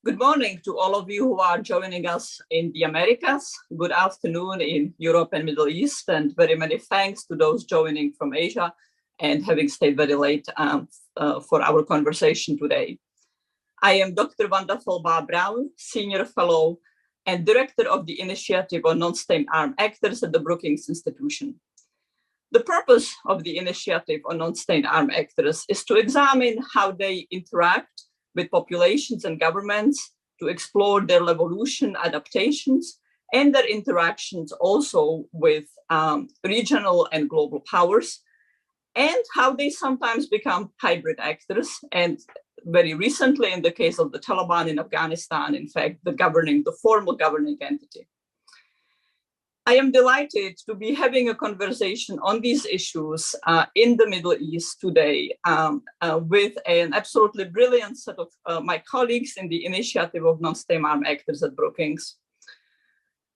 Good morning to all of you who are joining us in the Americas. Good afternoon in Europe and Middle East, and very many thanks to those joining from Asia and having stayed very late for our conversation today. I am Dr. Wanda Felbab-Brown, Senior Fellow and Director of the Initiative on Nonstate Armed Actors at the Brookings Institution. The purpose of the Initiative on Nonstate Armed Actors is to examine how they interact with populations and governments, to explore their evolution, adaptations, and their interactions also with regional and global powers, and how they sometimes become hybrid actors. And very recently, in the case of the Taliban in Afghanistan, in fact, the formal governing entity. I am delighted to be having a conversation on these issues in the Middle East today with an absolutely brilliant set of my colleagues in the Initiative of Nonstate Armed Actors at Brookings.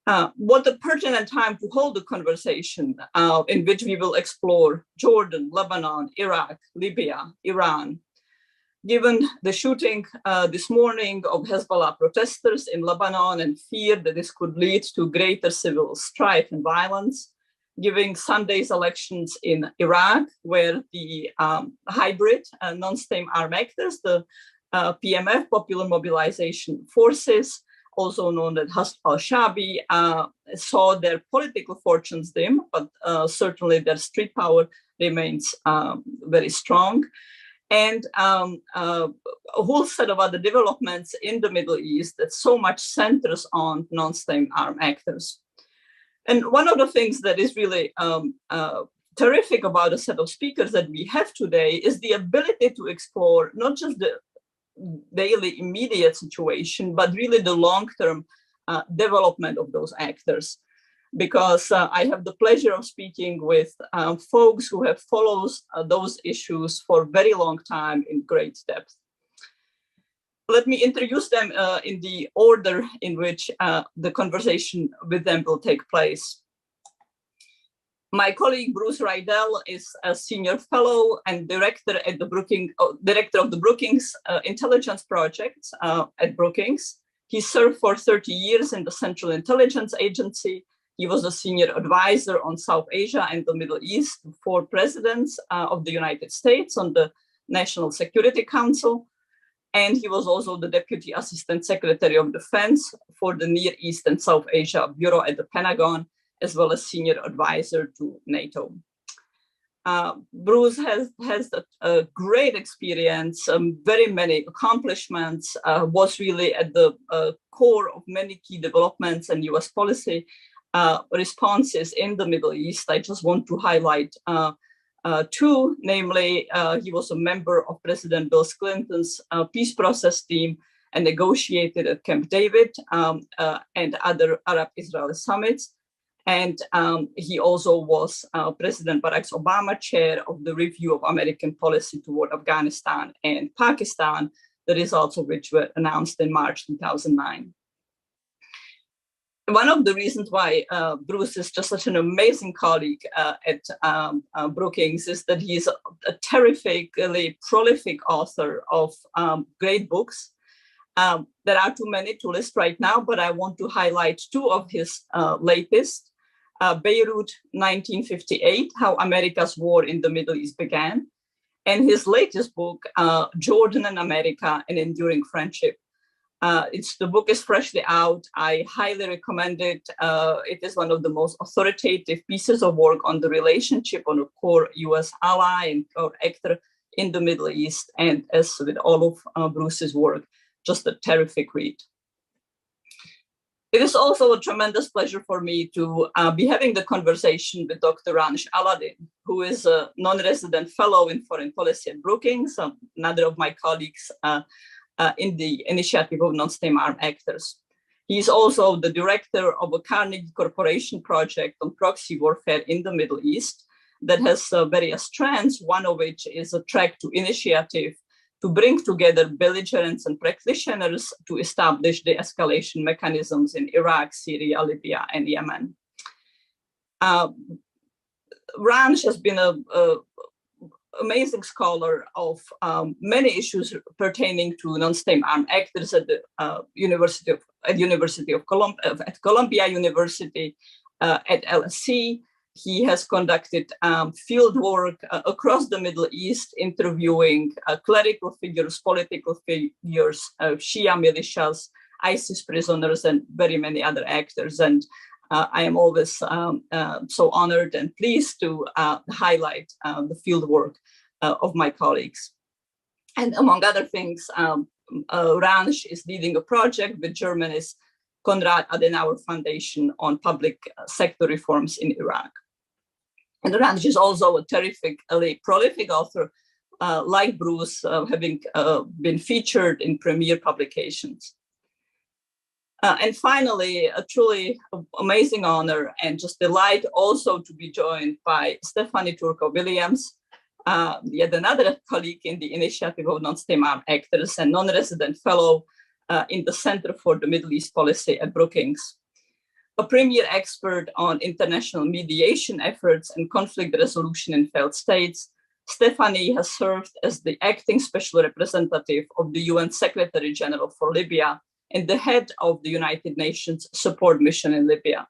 What a pertinent time to hold a conversation in which we will explore Jordan, Lebanon, Iraq, Libya, Iran. Given the shooting this morning of Hezbollah protesters in Lebanon and fear that this could lead to greater civil strife and violence, given Sunday's elections in Iraq, where the hybrid non-state armed actors, the PMF, Popular Mobilization Forces, also known as Hasd al-Shabi, saw their political fortunes dim, but certainly their street power remains very strong. And a whole set of other developments in the Middle East that so much centers on non-state armed actors. And one of the things that is really terrific about a set of speakers that we have today is the ability to explore not just the daily immediate situation, but really the long-term development of those actors. Because I have the pleasure of speaking with folks who have followed those issues for a very long time in great depth. Let me introduce them in the order in which the conversation with them will take place. My colleague Bruce Rydell is a senior fellow and director at the director of the Brookings Intelligence Project at Brookings. He served for 30 years in the Central Intelligence Agency. He was a senior advisor on South Asia and the Middle East for presidents of the United States on the National Security Council. And he was also the Deputy Assistant Secretary of Defense for the Near East and South Asia Bureau at the Pentagon, as well as senior advisor to NATO. Bruce has a great experience, very many accomplishments, was really at the core of many key developments and US policy responses in the Middle East. I just want to highlight two, namely, he was a member of President Bill Clinton's peace process team and negotiated at Camp David and other Arab-Israeli summits. And he also was President Barack Obama chair of the review of American policy toward Afghanistan and Pakistan, the results of which were announced in March 2009. One of the reasons why Bruce is just such an amazing colleague at Brookings is that he's a terrifically prolific author of great books. There are too many to list right now, but I want to highlight two of his latest. Beirut, 1958, How America's War in the Middle East Began, and his latest book, Jordan and America, An Enduring Friendship. The book is freshly out. I highly recommend it. It is one of the most authoritative pieces of work on the relationship on a core US ally and core actor in the Middle East. And as with all of Bruce's work, just a terrific read. It is also a tremendous pleasure for me to be having the conversation with Dr. Ranj Aladdin, who is a non-resident fellow in foreign policy at Brookings, another of my colleagues in the Initiative of Nonstate Armed Actors. He is also the director of a Carnegie Corporation project on proxy warfare in the Middle East that has various strands, one of which is a track to initiative to bring together belligerents and practitioners to establish the escalation mechanisms in Iraq, Syria, Libya, and Yemen. Ranj has been a amazing scholar of many issues pertaining to non-state armed actors at the University of Columbia University, at LSE. He has conducted field work across the Middle East, interviewing clerical figures, political figures, Shia militias, ISIS prisoners, and very many other actors. And I am always so honored and pleased to highlight the field work of my colleagues. And among other things, Ranj is leading a project with Germany's Konrad Adenauer Foundation on public sector reforms in Iraq. And Ranj is also a terrifically prolific author, like Bruce, having been featured in premier publications. And finally, a truly amazing honor and just delight also to be joined by Stephanie Turco-Williams, yet another colleague in the initiative of Non-State Armed Actors and non-resident fellow in the Center for the Middle East Policy at Brookings. A premier expert on international mediation efforts and conflict resolution in failed states, Stephanie has served as the acting special representative of the UN Secretary General for Libya and the head of the United Nations support mission in Libya.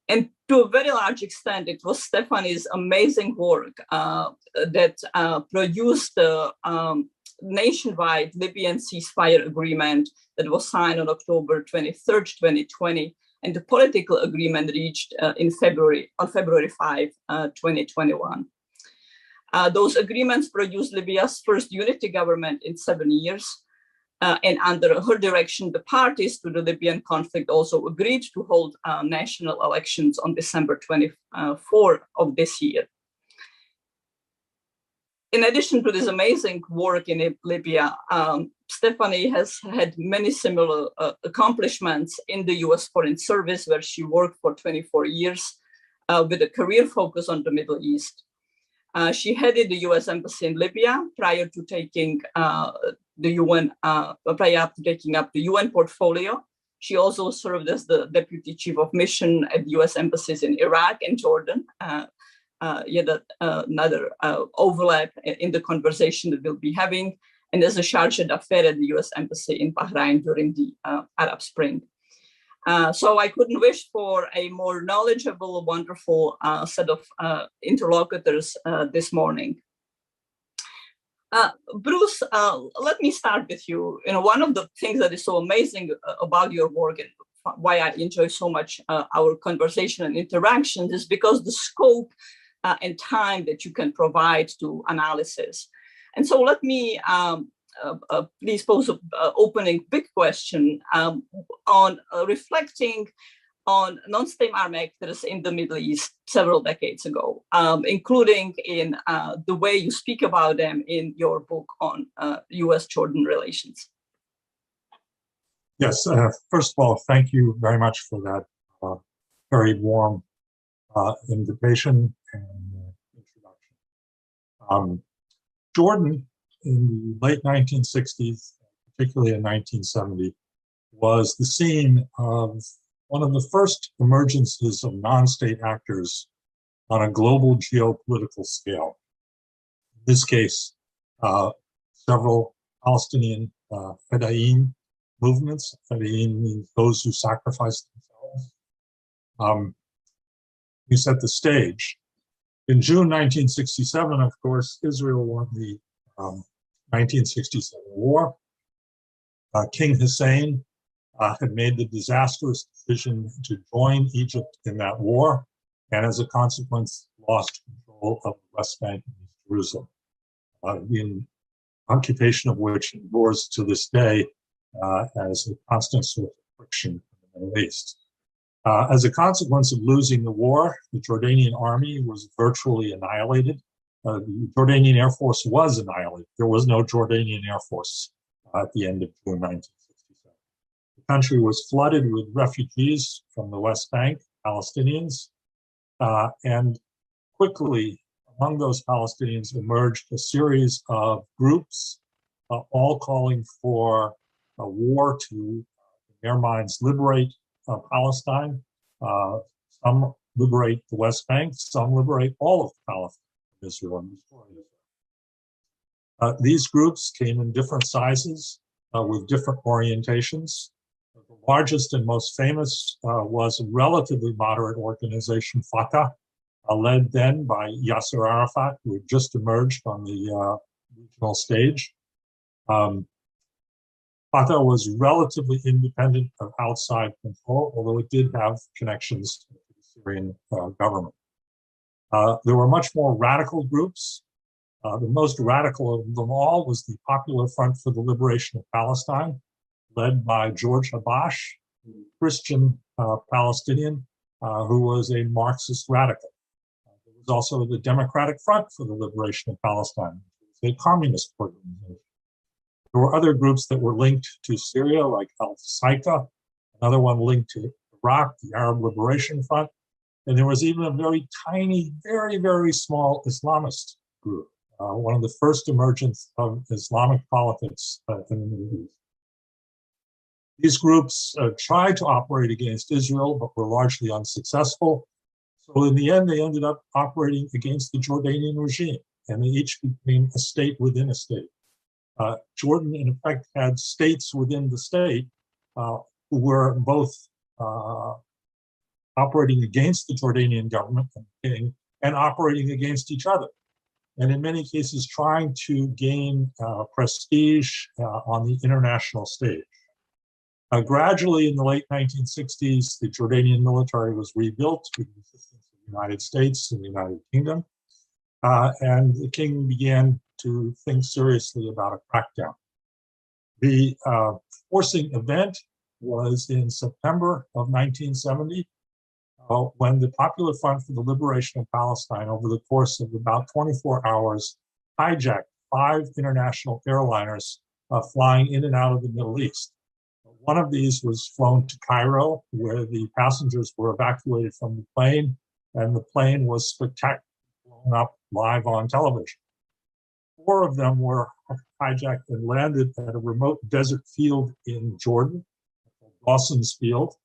And to a very large extent, it was Stephanie's amazing work that produced the nationwide Libyan ceasefire agreement that was signed on October 23rd, 2020, and the political agreement reached on February 5, 2021. Those agreements produced Libya's first unity government in 7 years. And under her direction, the parties to the Libyan conflict also agreed to hold national elections on December 24 of this year. In addition to this amazing work in Libya, Stephanie has had many similar accomplishments in the US Foreign Service, where she worked for 24 years with a career focus on the Middle East. She headed the US Embassy in Libya prior to taking prior to taking up the UN portfolio. She also served as the Deputy Chief of Mission at US embassies in Iraq and Jordan. Yet another overlap in the conversation that we'll be having, and as a chargé d'affaires at the US Embassy in Bahrain during the Arab Spring. So I couldn't wish for a more knowledgeable, wonderful set of interlocutors this morning. Bruce, let me start with you. One of the things that is so amazing about your work and why I enjoy so much our conversation and interactions is because the scope and time that you can provide to analysis. And so let me please pose an opening big question on reflecting on non-state armed actors in the Middle East several decades ago, including in the way you speak about them in your book on US-Jordan relations. Yes, first of all, thank you very much for that very warm invitation and introduction. Jordan in the late 1960s, particularly in 1970, was the scene of one of the first emergences of non-state actors on a global geopolitical scale. In this case, several Palestinian Fedayeen movements. Fedayeen means those who sacrifice themselves. We set the stage. In June 1967, of course, Israel won the 1967 war. King Hussein had made the disastrous decision to join Egypt in that war, and as a consequence, lost control of the West Bank and East Jerusalem, the occupation of which endures to this day as a constant source of friction in the Middle East. As a consequence of losing the war, the Jordanian army was virtually annihilated. The Jordanian Air Force was annihilated. There was no Jordanian Air Force at the end of June 1967. The country was flooded with refugees from the West Bank, Palestinians, and quickly among those Palestinians emerged a series of groups, all calling for a war to, in their minds, liberate Palestine. Some liberate the West Bank, some liberate all of Palestine, Israel and destroy Israel. These groups came in different sizes with different orientations. The largest and most famous was a relatively moderate organization, Fatah, led then by Yasser Arafat, who had just emerged on the regional stage. Fatah was relatively independent of outside control, although it did have connections to the Syrian government. There were much more radical groups. The most radical of them all was the Popular Front for the Liberation of Palestine, led by George Habash, a Christian Palestinian who was a Marxist radical. There was also the Democratic Front for the Liberation of Palestine, which was a communist organization. There were other groups that were linked to Syria, like Al-Saika, another one linked to Iraq, the Arab Liberation Front, and there was even a very tiny, very, very small Islamist group, one of the first emergence of Islamic politics in the Middle East. These groups tried to operate against Israel, but were largely unsuccessful. So in the end, they ended up operating against the Jordanian regime, and they each became a state within a state. Jordan, in effect, had states within the state who were both operating against the Jordanian government and king and operating against each other. And in many cases, trying to gain prestige on the international stage. Gradually, in the late 1960s, the Jordanian military was rebuilt with the assistance of the United States and the United Kingdom. And the king began to think seriously about a crackdown. The forcing event was in September of 1970, when the Popular Front for the Liberation of Palestine, over the course of about 24 hours, hijacked 5 international airliners flying in and out of the Middle East. One of these was flown to Cairo, where the passengers were evacuated from the plane, and the plane was spectacularly blown up live on television. 4 of them were hijacked and landed at a remote desert field in Jordan, called Dawson's Field.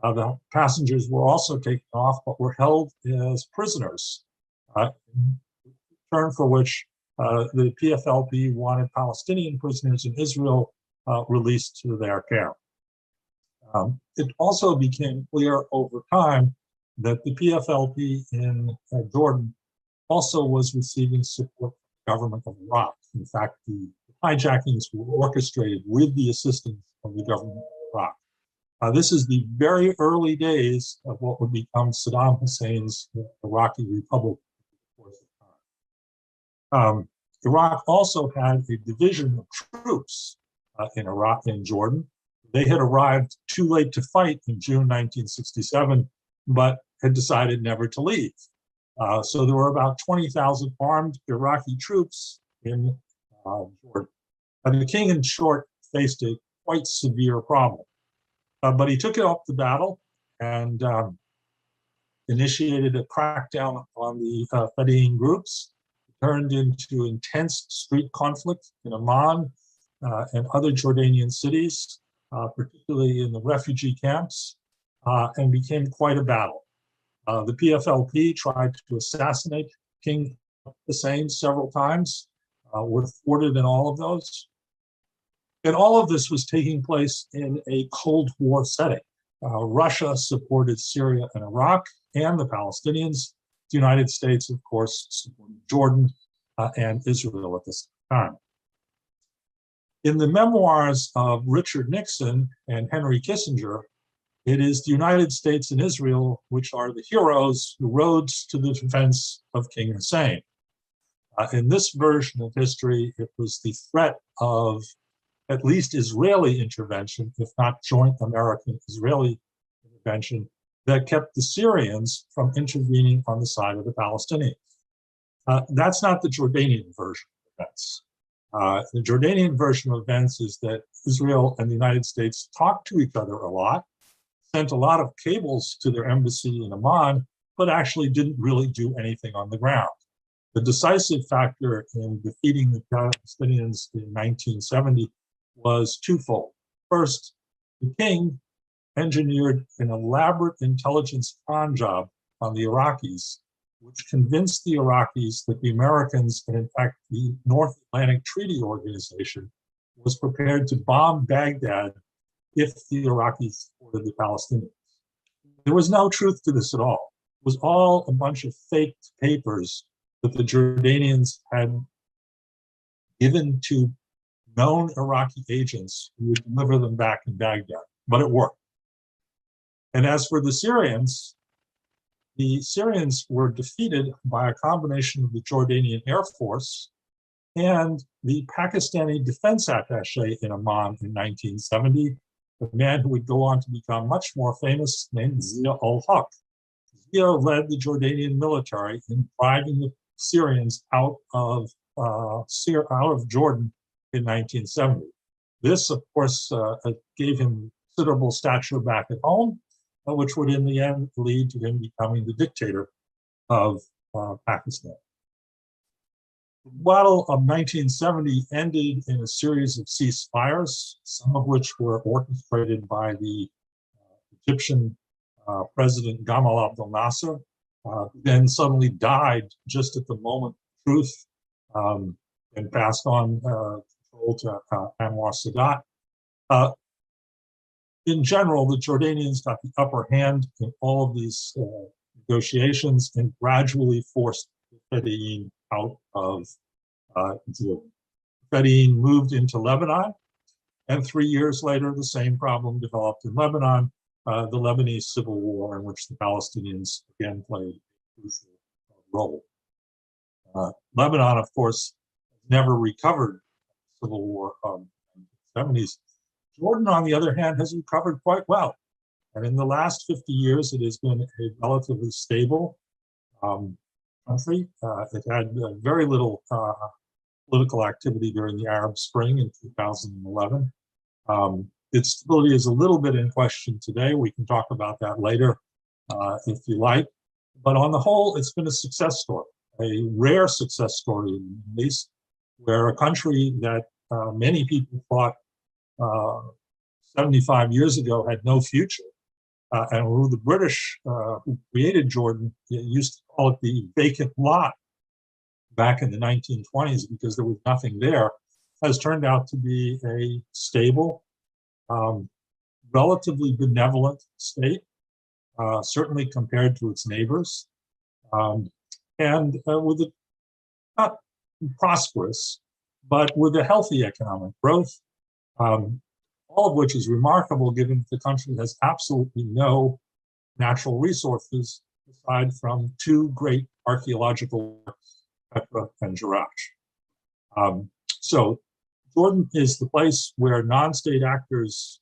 The passengers were also taken off, but were held as prisoners, in return for which the PFLP wanted Palestinian prisoners in Israel released to their care. It also became clear over time that the PFLP in Jordan also was receiving support from the government of Iraq. In fact, the hijackings were orchestrated with the assistance of the government of Iraq. This is the very early days of what would become Saddam Hussein's Iraqi Republic. Iraq also had a division of troops in Iraq and Jordan. They had arrived too late to fight in June 1967, but had decided never to leave. So there were about 20,000 armed Iraqi troops in Jordan. And the king, in short, faced a quite severe problem. But he took it up the battle and initiated a crackdown on the Fedayeen groups. It turned into intense street conflict in Amman and other Jordanian cities, particularly in the refugee camps, and became quite a battle. The PFLP tried to assassinate King Hussein several times, were thwarted in all of those. And all of this was taking place in a Cold War setting. Russia supported Syria and Iraq and the Palestinians. The United States, of course, supported Jordan and Israel at the same time. In the memoirs of Richard Nixon and Henry Kissinger, it is the United States and Israel which are the heroes who rode to the defense of King Hussein. In this version of history, it was the threat of at least Israeli intervention, if not joint American-Israeli intervention, that kept the Syrians from intervening on the side of the Palestinians. That's not the Jordanian version of events. The Jordanian version of events is that Israel and the United States talked to each other a lot, sent a lot of cables to their embassy in Amman, but actually didn't really do anything on the ground. The decisive factor in defeating the Palestinians in 1970 was twofold. First, the king engineered an elaborate intelligence con job on the Iraqis which convinced the Iraqis that the Americans, and in fact the North Atlantic Treaty Organization, was prepared to bomb Baghdad if the Iraqis supported the Palestinians. There was no truth to this at all. It was all a bunch of faked papers that the Jordanians had given to known Iraqi agents who would deliver them back in Baghdad, but it worked. And as for the Syrians were defeated by a combination of the Jordanian Air Force and the Pakistani defense attaché in Amman in 1970, a man who would go on to become much more famous, named Zia-ul-Haq. Zia led the Jordanian military in driving the Syrians out of Jordan in 1970. This, of course, gave him considerable stature back at home, which would in the end lead to him becoming the dictator of Pakistan. The battle of 1970 ended in a series of ceasefires, some of which were orchestrated by the Egyptian President Gamal Abdel Nasser, who then suddenly died just at the moment of truth and passed on control to Anwar Sadat. In general, the Jordanians got the upper hand in all of these negotiations and gradually forced the Fedayeen out of Jordan. Fedayeen moved into Lebanon, and 3 years later, the same problem developed in Lebanon, the Lebanese civil war, in which the Palestinians again played a crucial role. Lebanon, of course, never recovered the civil war of the 70s. Jordan, on the other hand, has recovered quite well. And in the last 50 years, it has been a relatively stable country. It had very little political activity during the Arab Spring in 2011. Its stability is a little bit in question today. We can talk about that later if you like. But on the whole, it's been a success story, a rare success story in the Middle East, where a country that many people thought 75 years ago had no future, and who the British who created Jordan used to call it the vacant lot back in the 1920s because there was nothing there, has turned out to be a stable, relatively benevolent state, certainly compared to its neighbors, and with a, not prosperous, but with a healthy economic growth, all of which is remarkable given that the country has absolutely no natural resources aside from two great archaeological works, Petra and Jerash. So Jordan is the place where non-state actors,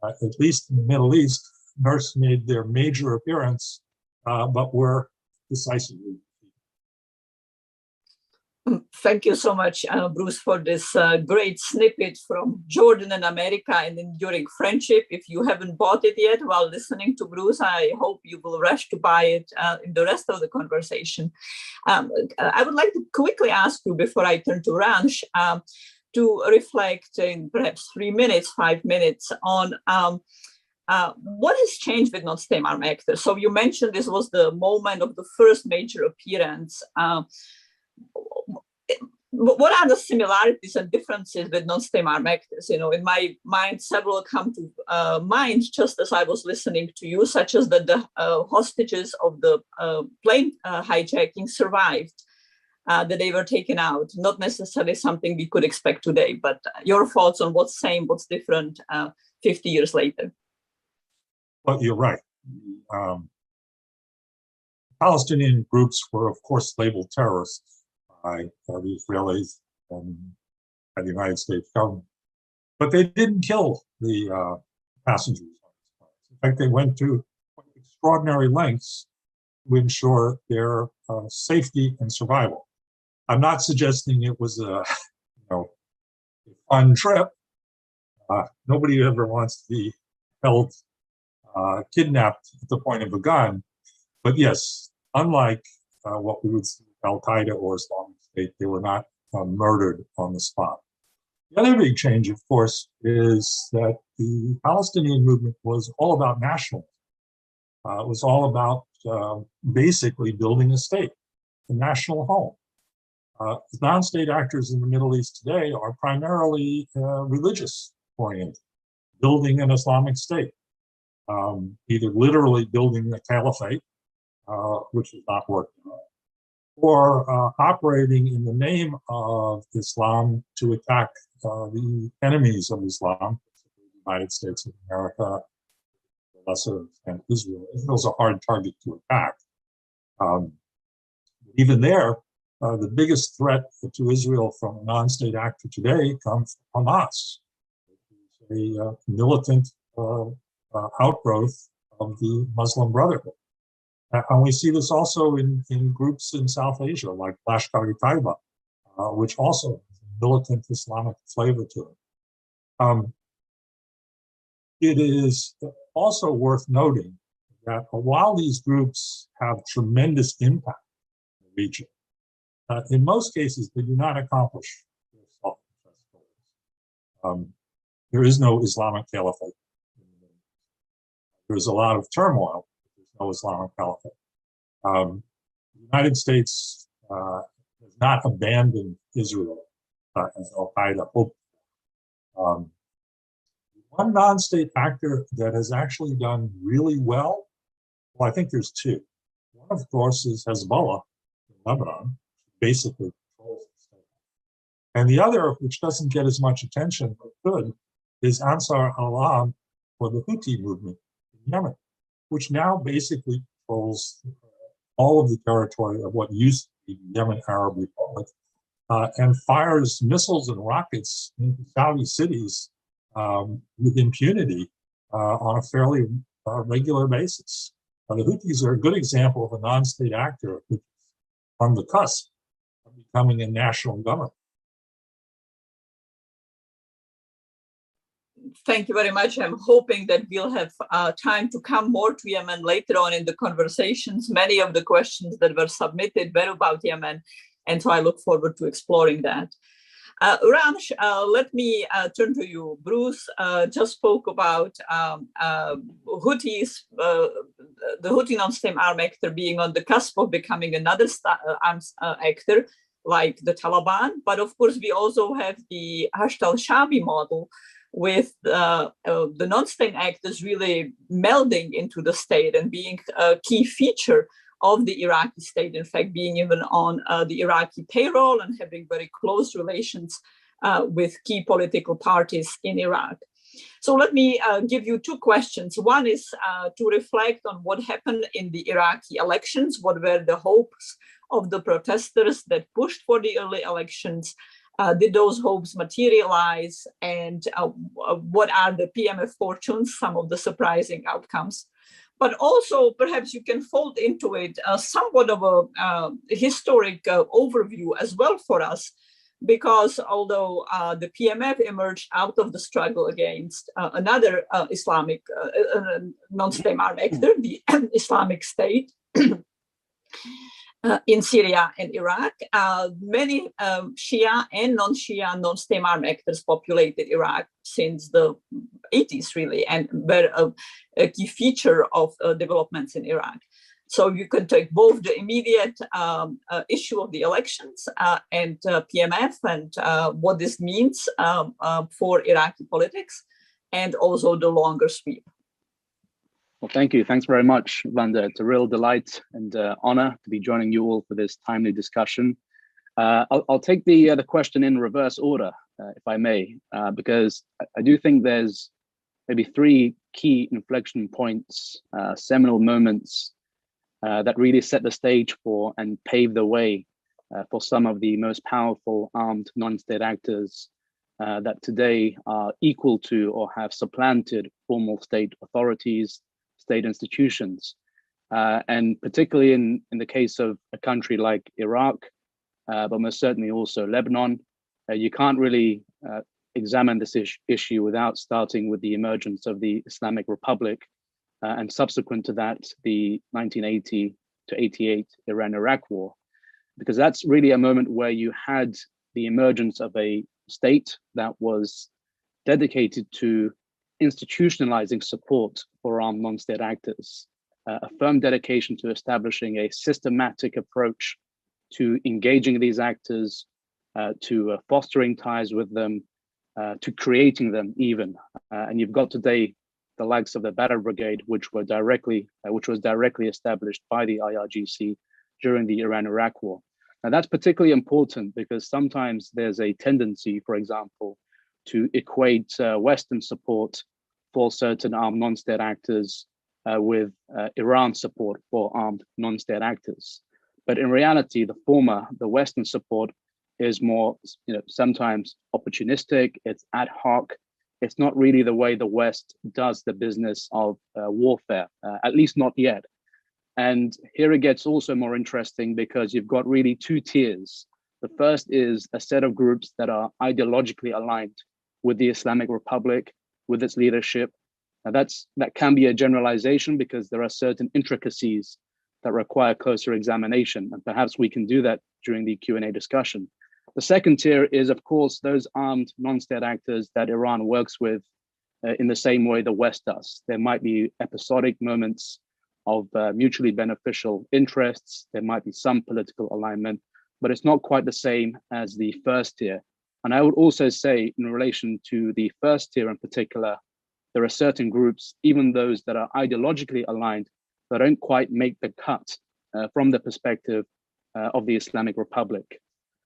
at least in the Middle East, first made their major appearance, but were decisively. Thank you so much, Bruce, for this great snippet from Jordan and America and enduring friendship. If you haven't bought it yet while listening to Bruce, I hope you will rush to buy it in the rest of the conversation. I would like to quickly ask you, before I turn to Ransh, to reflect in perhaps 3 minutes, 5 minutes on what has changed with Nonstate Armed Actors. So you mentioned this was the moment of the first major appearance. What are the similarities and differences with Nonstate Armed Actors? You know, in my mind, several come to mind just as I was listening to you, such as that the hostages of the plane hijacking survived, that they were taken out. Not necessarily something we could expect today, but your thoughts on what's same, what's different 50 years later? Well, you're right. Palestinian groups were, of course, labeled terrorists by the Israelis and by the United States government. But they didn't kill the passengers. In fact, they went to extraordinary lengths to ensure their safety and survival. I'm not suggesting it was a fun trip. Nobody ever wants to be held kidnapped at the point of a gun. But yes, unlike what we would see with Al-Qaeda or Islamic State, they were not murdered on the spot. The other big change, of course, is that the Palestinian movement was all about nationalism. It was all about basically building a state, a national home. Non-state actors in the Middle East today are primarily religious oriented, building an Islamic state, either literally building a caliphate, which is not working, or operating in the name of Islam to attack the enemies of Islam, the United States of America, lesser and Israel. Israel's a hard target to attack. Even there, the biggest threat to Israel from a non-state actor today comes from Hamas, a militant outgrowth of the Muslim Brotherhood. And we see this also in groups in South Asia, like Lashkar-e-Taiba, which also has a militant Islamic flavor to it. It is also worth noting that while these groups have tremendous impact in the region, in most cases, they do not accomplish their self-interest goals. There is no Islamic caliphate. There's a lot of turmoil, but there's no Islamic caliphate. The United States has not abandoned Israel as Al-Qaeda hoped. One non-state actor that has actually done really well, I think there's two. One, of course, is Hezbollah in Lebanon, basically controls the state. And the other, which doesn't get as much attention but could, is Ansar Allah for the Houthi movement in Yemen, which now basically controls all of the territory of what used to be the Yemen Arab Republic, and fires missiles and rockets into Saudi cities with impunity on a fairly regular basis. The Houthis are a good example of a non-state actor who's on the cusp of becoming a national government. Thank you very much. I'm hoping that we'll have time to come more to Yemen later on in the conversations. Many of the questions that were submitted were about Yemen, and so I look forward to exploring that. Ransh, let me turn to you. Bruce just spoke about Houthis, the Houthi non-state armed actor being on the cusp of becoming another arms actor like the Taliban. But of course, we also have the Hashd al-Shabi model with the non-state actors really melding into the state and being a key feature of the Iraqi state, in fact, being even on the Iraqi payroll and having very close relations with key political parties in Iraq. So let me give you two questions. One is to reflect on what happened in the Iraqi elections. What were the hopes of the protesters that pushed for the early elections? Did those hopes materialize? And what are the PMF fortunes, some of the surprising outcomes? But also, perhaps you can fold into it somewhat of a historic overview as well for us, because although the PMF emerged out of the struggle against another Islamic non-state armed actor, the Islamic State, in Syria and Iraq, many Shia and non-Shia, non-state armed actors populated Iraq since the 80s, really, and were a key feature of developments in Iraq. So you can take both the immediate issue of the elections and PMF and what this means for Iraqi politics, and also the longer sweep. Well, thank you. Thanks very much, Vanda. It's a real delight and honor to be joining you all for this timely discussion. I'll take the question in reverse order, if I may, because I do think there's maybe three key inflection points, seminal moments that really set the stage for and pave the way for some of the most powerful armed non-state actors that today are equal to or have supplanted formal state authorities, state institutions. And particularly in the case of a country like Iraq, but most certainly also Lebanon, you can't really examine this issue without starting with the emergence of the Islamic Republic, and subsequent to that, the 1980 to 88 Iran-Iraq war, because that's really a moment where you had the emergence of a state that was dedicated to institutionalizing support for armed non-state actors. a firm dedication to establishing a systematic approach to engaging these actors, to fostering ties with them, to creating them even. And you've got today the likes of the Badr Brigade, which was directly established by the IRGC during the Iran-Iraq War. Now that's particularly important because sometimes there's a tendency, for example, to equate Western support for certain armed non-state actors with Iran support for armed non-state actors. But in reality, the former, the Western support, is more, sometimes opportunistic, it's ad hoc. It's not really the way the West does the business of warfare, at least not yet. And here it gets also more interesting because you've got really two tiers. The first is a set of groups that are ideologically aligned with the Islamic Republic, with its leadership. Now that can be a generalization because there are certain intricacies that require closer examination, and perhaps we can do that during the Q&A discussion. The second tier is, of course, those armed non-state actors that Iran works with in the same way the West does. There might be episodic moments of mutually beneficial interests. There might be some political alignment, but it's not quite the same as the first tier. And I would also say in relation to the first tier in particular, there are certain groups, even those that are ideologically aligned, that don't quite make the cut from the perspective of the Islamic Republic.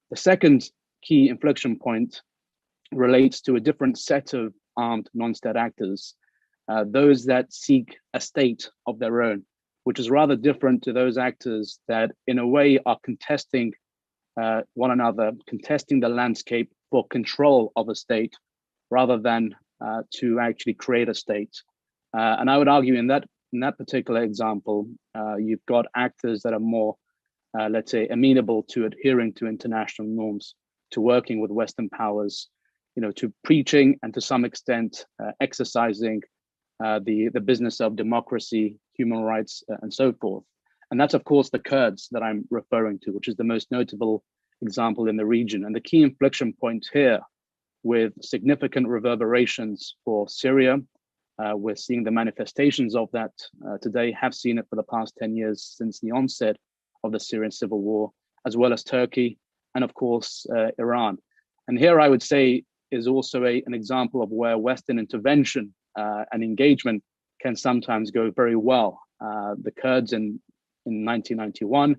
The second key inflection point relates to a different set of armed non-state actors, those that seek a state of their own, which is rather different to those actors that in a way are contesting one another, contesting the landscape for control of a state rather than to actually create a state. And I would argue in that particular example, you've got actors that are more, let's say, amenable to adhering to international norms, to working with Western powers, to preaching and to some extent exercising the business of democracy, human rights, and so forth. And that's, of course, the Kurds that I'm referring to, which is the most notable example in the region. And the key inflection point here, with significant reverberations for Syria, we're seeing the manifestations of that today, have seen it for the past 10 years since the onset of the Syrian civil war, as well as Turkey, and of course, Iran. And here I would say is also an example of where Western intervention and engagement can sometimes go very well. The Kurds in 1991,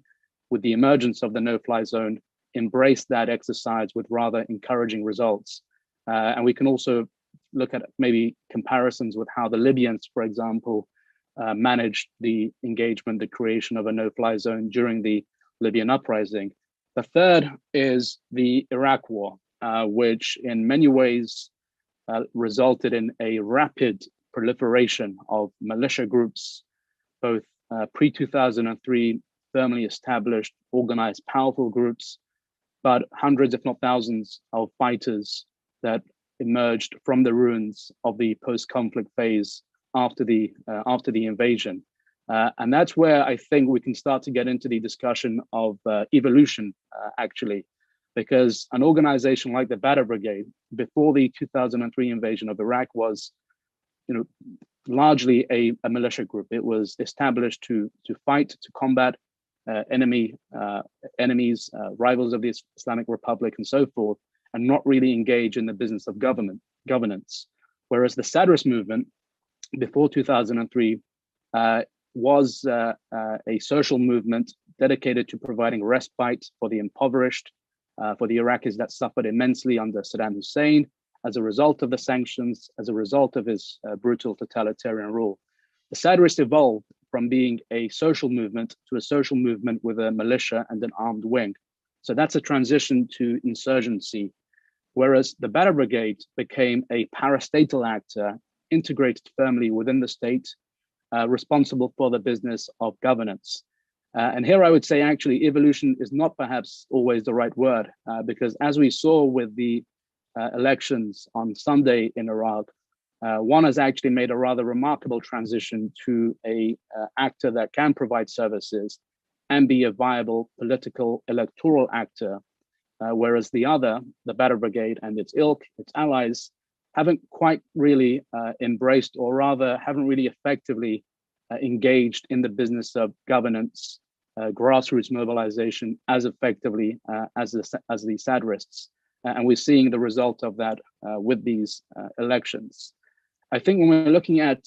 with the emergence of the no-fly zone, embraced that exercise with rather encouraging results. And we can also look at maybe comparisons with how the Libyans, for example, managed the engagement, the creation of a no-fly zone during the Libyan uprising. The third is the Iraq War, which in many ways resulted in a rapid proliferation of militia groups, both pre-2003, firmly established, organized, powerful groups, but hundreds, if not thousands, of fighters that emerged from the ruins of the post-conflict phase after the invasion. And that's where I think we can start to get into the discussion of evolution, actually, because an organization like the Badr Brigade, before the 2003 invasion of Iraq, was largely a militia group. It was established to fight, to combat enemies, rivals of the Islamic Republic and so forth, and not really engage in the business of governance. Whereas the Sadrist movement before 2003 was a social movement dedicated to providing respite for the impoverished, for the Iraqis that suffered immensely under Saddam Hussein as a result of the sanctions, as a result of his brutal totalitarian rule. The Sadrists evolved from being a social movement to a social movement with a militia and an armed wing. So that's a transition to insurgency, whereas the Badr Brigade became a parastatal actor integrated firmly within the state, responsible for the business of governance. And here I would say actually evolution is not perhaps always the right word, because as we saw with the elections on Sunday in Iraq, one has actually made a rather remarkable transition to a actor that can provide services and be a viable political electoral actor, whereas the other, the Badr Brigade and its ilk, its allies, haven't quite really embraced, or rather haven't really effectively engaged in the business of governance, grassroots mobilization as effectively as the Sadrists. And we're seeing the result of that with these elections. I think when we're looking at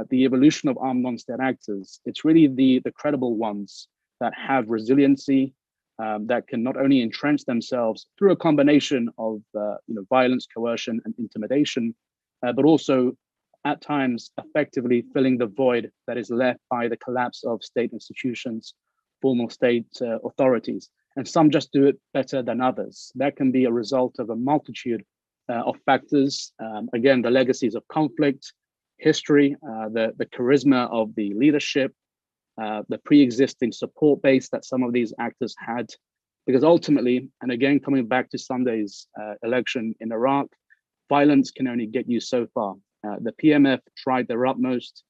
the evolution of armed non-state actors, it's really the credible ones that have resiliency, that can not only entrench themselves through a combination of violence, coercion, and intimidation, but also at times effectively filling the void that is left by the collapse of state institutions, formal state authorities. And some just do it better than others. That can be a result of a multitude of factors. Again, the legacies of conflict, history, the charisma of the leadership, the pre-existing support base that some of these actors had. Because ultimately, and again, coming back to Sunday's election in Iraq, violence can only get you so far. The PMF tried their utmost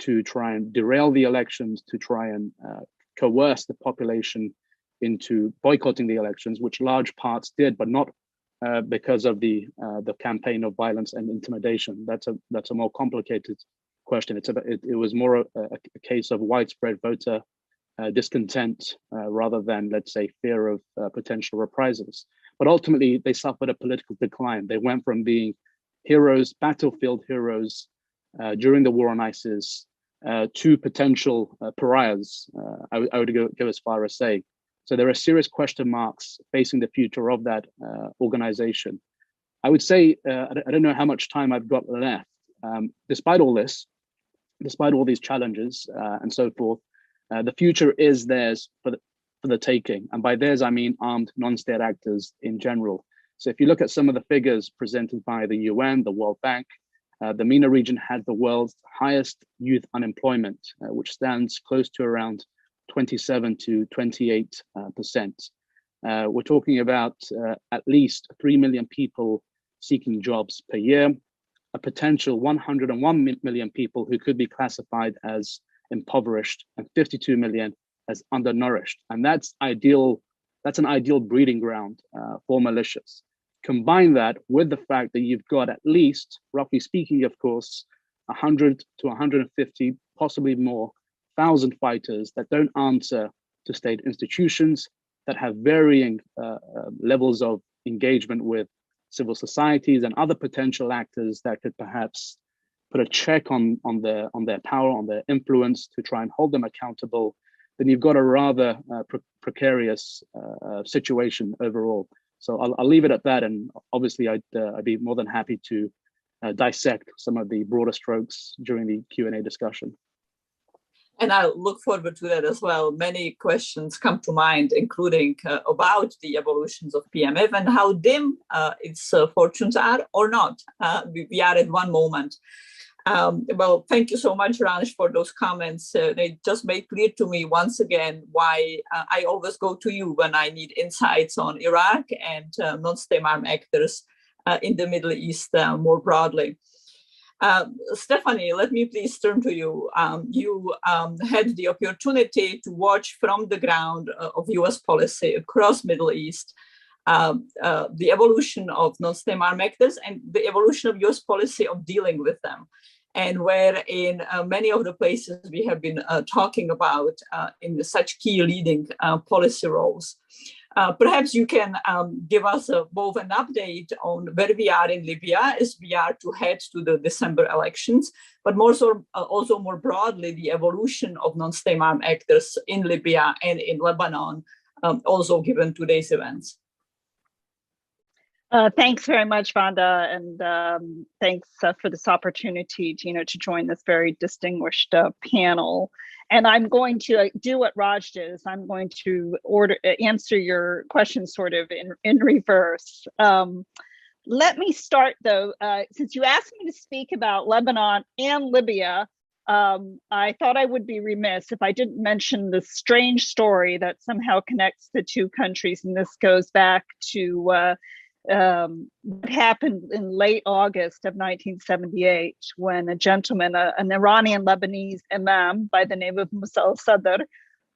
to try and derail the elections, to try and coerce the population into boycotting the elections, which large parts did, but not because of the campaign of violence and intimidation. That's a more complicated question. It was more a case of widespread voter discontent rather than, let's say, fear of potential reprisals. But ultimately, they suffered a political decline. They went from being heroes, battlefield heroes during the war on ISIS to potential pariahs, I would go as far as saying. So there are serious question marks facing the future of that organization. I would say, I don't know how much time I've got left. Despite all this, despite all these challenges and so forth, the future is theirs for the taking. And by theirs, I mean armed non-state actors in general. So if you look at some of the figures presented by the UN, the World Bank, the MENA region had the world's highest youth unemployment, which stands close to around 27 to 28%. We're talking about at least 3 million people seeking jobs per year, a potential 101 million people who could be classified as impoverished, and 52 million as undernourished. And that's an ideal breeding ground for militias. Combine that with the fact that you've got at least, roughly speaking, of course, 100 to 150, possibly more, thousand fighters that don't answer to state institutions, that have varying levels of engagement with civil societies and other potential actors that could perhaps put a check on their power, on their influence to try and hold them accountable, then you've got a rather precarious situation overall. So I'll leave it at that, and obviously I'd be more than happy to dissect some of the broader strokes during the Q&A discussion. And I look forward to that as well. Many questions come to mind, including about the evolutions of PMF and how dim its fortunes are or not. We are at one moment. Well, thank you so much, Ranj, for those comments. They just made clear to me once again why I always go to you when I need insights on Iraq and non-state armed actors in the Middle East more broadly. Stephanie, let me please turn to you. You had the opportunity to watch from the ground of US policy across Middle East, the evolution of non-state armed actors and the evolution of US policy of dealing with them. And where in many of the places we have been talking about in such key leading policy roles. Perhaps you can give us both an update on where we are in Libya as we are to head to the December elections, but more so, also more broadly, the evolution of non-state armed actors in Libya and in Lebanon, also given today's events. Thanks very much, Vanda, and thanks for this opportunity to join this very distinguished panel. And I'm going to do what Raj did. Is I'm going to answer your questions sort of in reverse. Let me start though, since you asked me to speak about Lebanon and Libya, I thought I would be remiss if I didn't mention the strange story that somehow connects the two countries, and this goes back to what happened in late August of 1978 when a gentleman, an Iranian Lebanese imam by the name of Musa al-Sadr,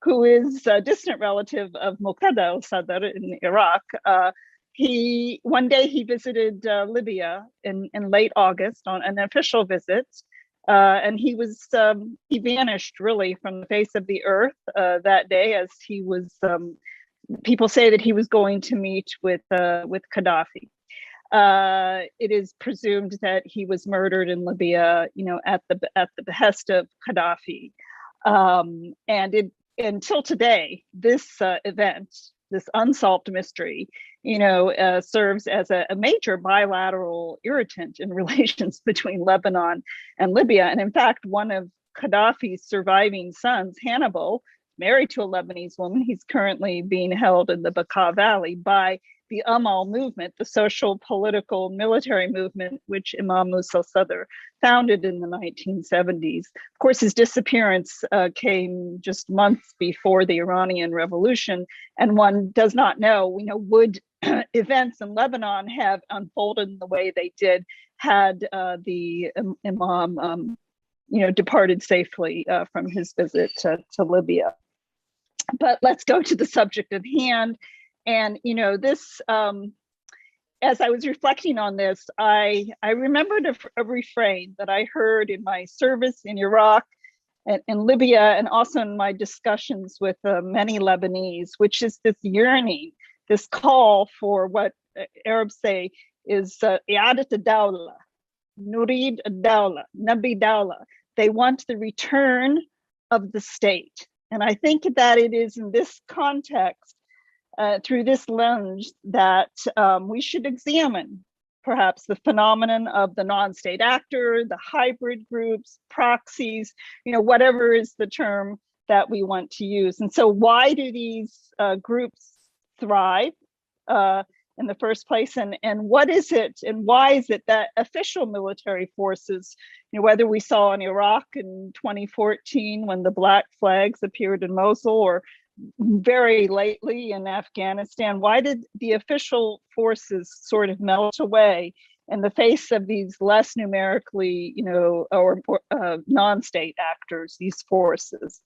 who is a distant relative of Muqtada al-Sadr in Iraq, one day he visited Libya in late August on an official visit, And he vanished really from the face of the earth that day, as he was. People say that he was going to meet with Gaddafi. It is presumed that he was murdered in Libya, at the behest of Gaddafi. Until today, this event, this unsolved mystery, serves as a major bilateral irritant in relations between Lebanon and Libya. And in fact, one of Gaddafi's surviving sons, Hannibal, married to a Lebanese woman. He's currently being held in the Bekaa Valley by the Amal movement, the social, political, military movement, which Imam Musa al-Sadr founded in the 1970s. Of course, his disappearance came just months before the Iranian Revolution, and one does not know, would events in Lebanon have unfolded in the way they did had the Imam departed safely from his visit to Libya. But let's go to the subject at hand. And, this, as I was reflecting on this, I remembered a refrain that I heard in my service in Iraq and in Libya, and also in my discussions with many Lebanese, which is this yearning, this call for what Arabs say is i'adat ad-dawla, nurid ad-dawla, nabi dawla. They want the return of the state. And I think that it is in this context, through this lens, that we should examine perhaps the phenomenon of the non-state actor, the hybrid groups, proxies, whatever is the term that we want to use. And so why do these groups thrive in the first place? And what is it, and why is it that official military forces, whether we saw in Iraq in 2014 when the black flags appeared in Mosul, or very lately in Afghanistan, why did the official forces sort of melt away in the face of these less numerically, or non-state actors, these forces?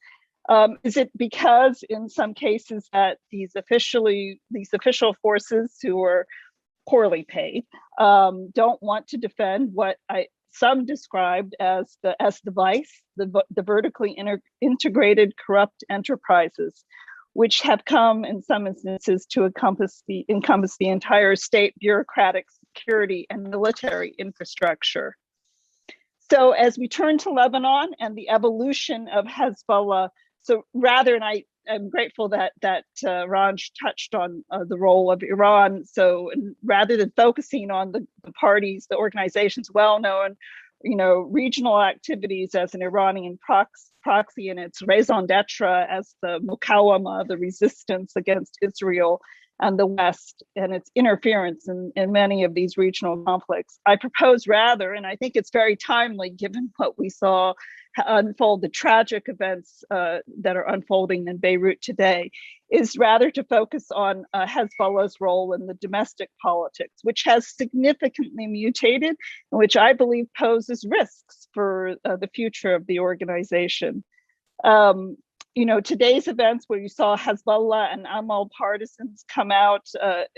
Is it because in some cases that these official forces who are poorly paid don't want to defend what some described as the vice, the vertically integrated corrupt enterprises, which have come in some instances to encompass the entire state bureaucratic security and military infrastructure? So as we turn to Lebanon and the evolution of Hezbollah, and I'm grateful that Raj touched on the role of Iran. So rather than focusing on the parties, the organizations, well-known, regional activities as an Iranian proxy and its raison d'etre as the Muqawama, the resistance against Israel and the West, and its interference in many of these regional conflicts, I propose rather, and I think it's very timely given what we saw unfold, the tragic events that are unfolding in Beirut today, is rather to focus on Hezbollah's role in the domestic politics, which has significantly mutated, and which I believe poses risks for the future of the organization. Today's events where you saw Hezbollah and Amal partisans come out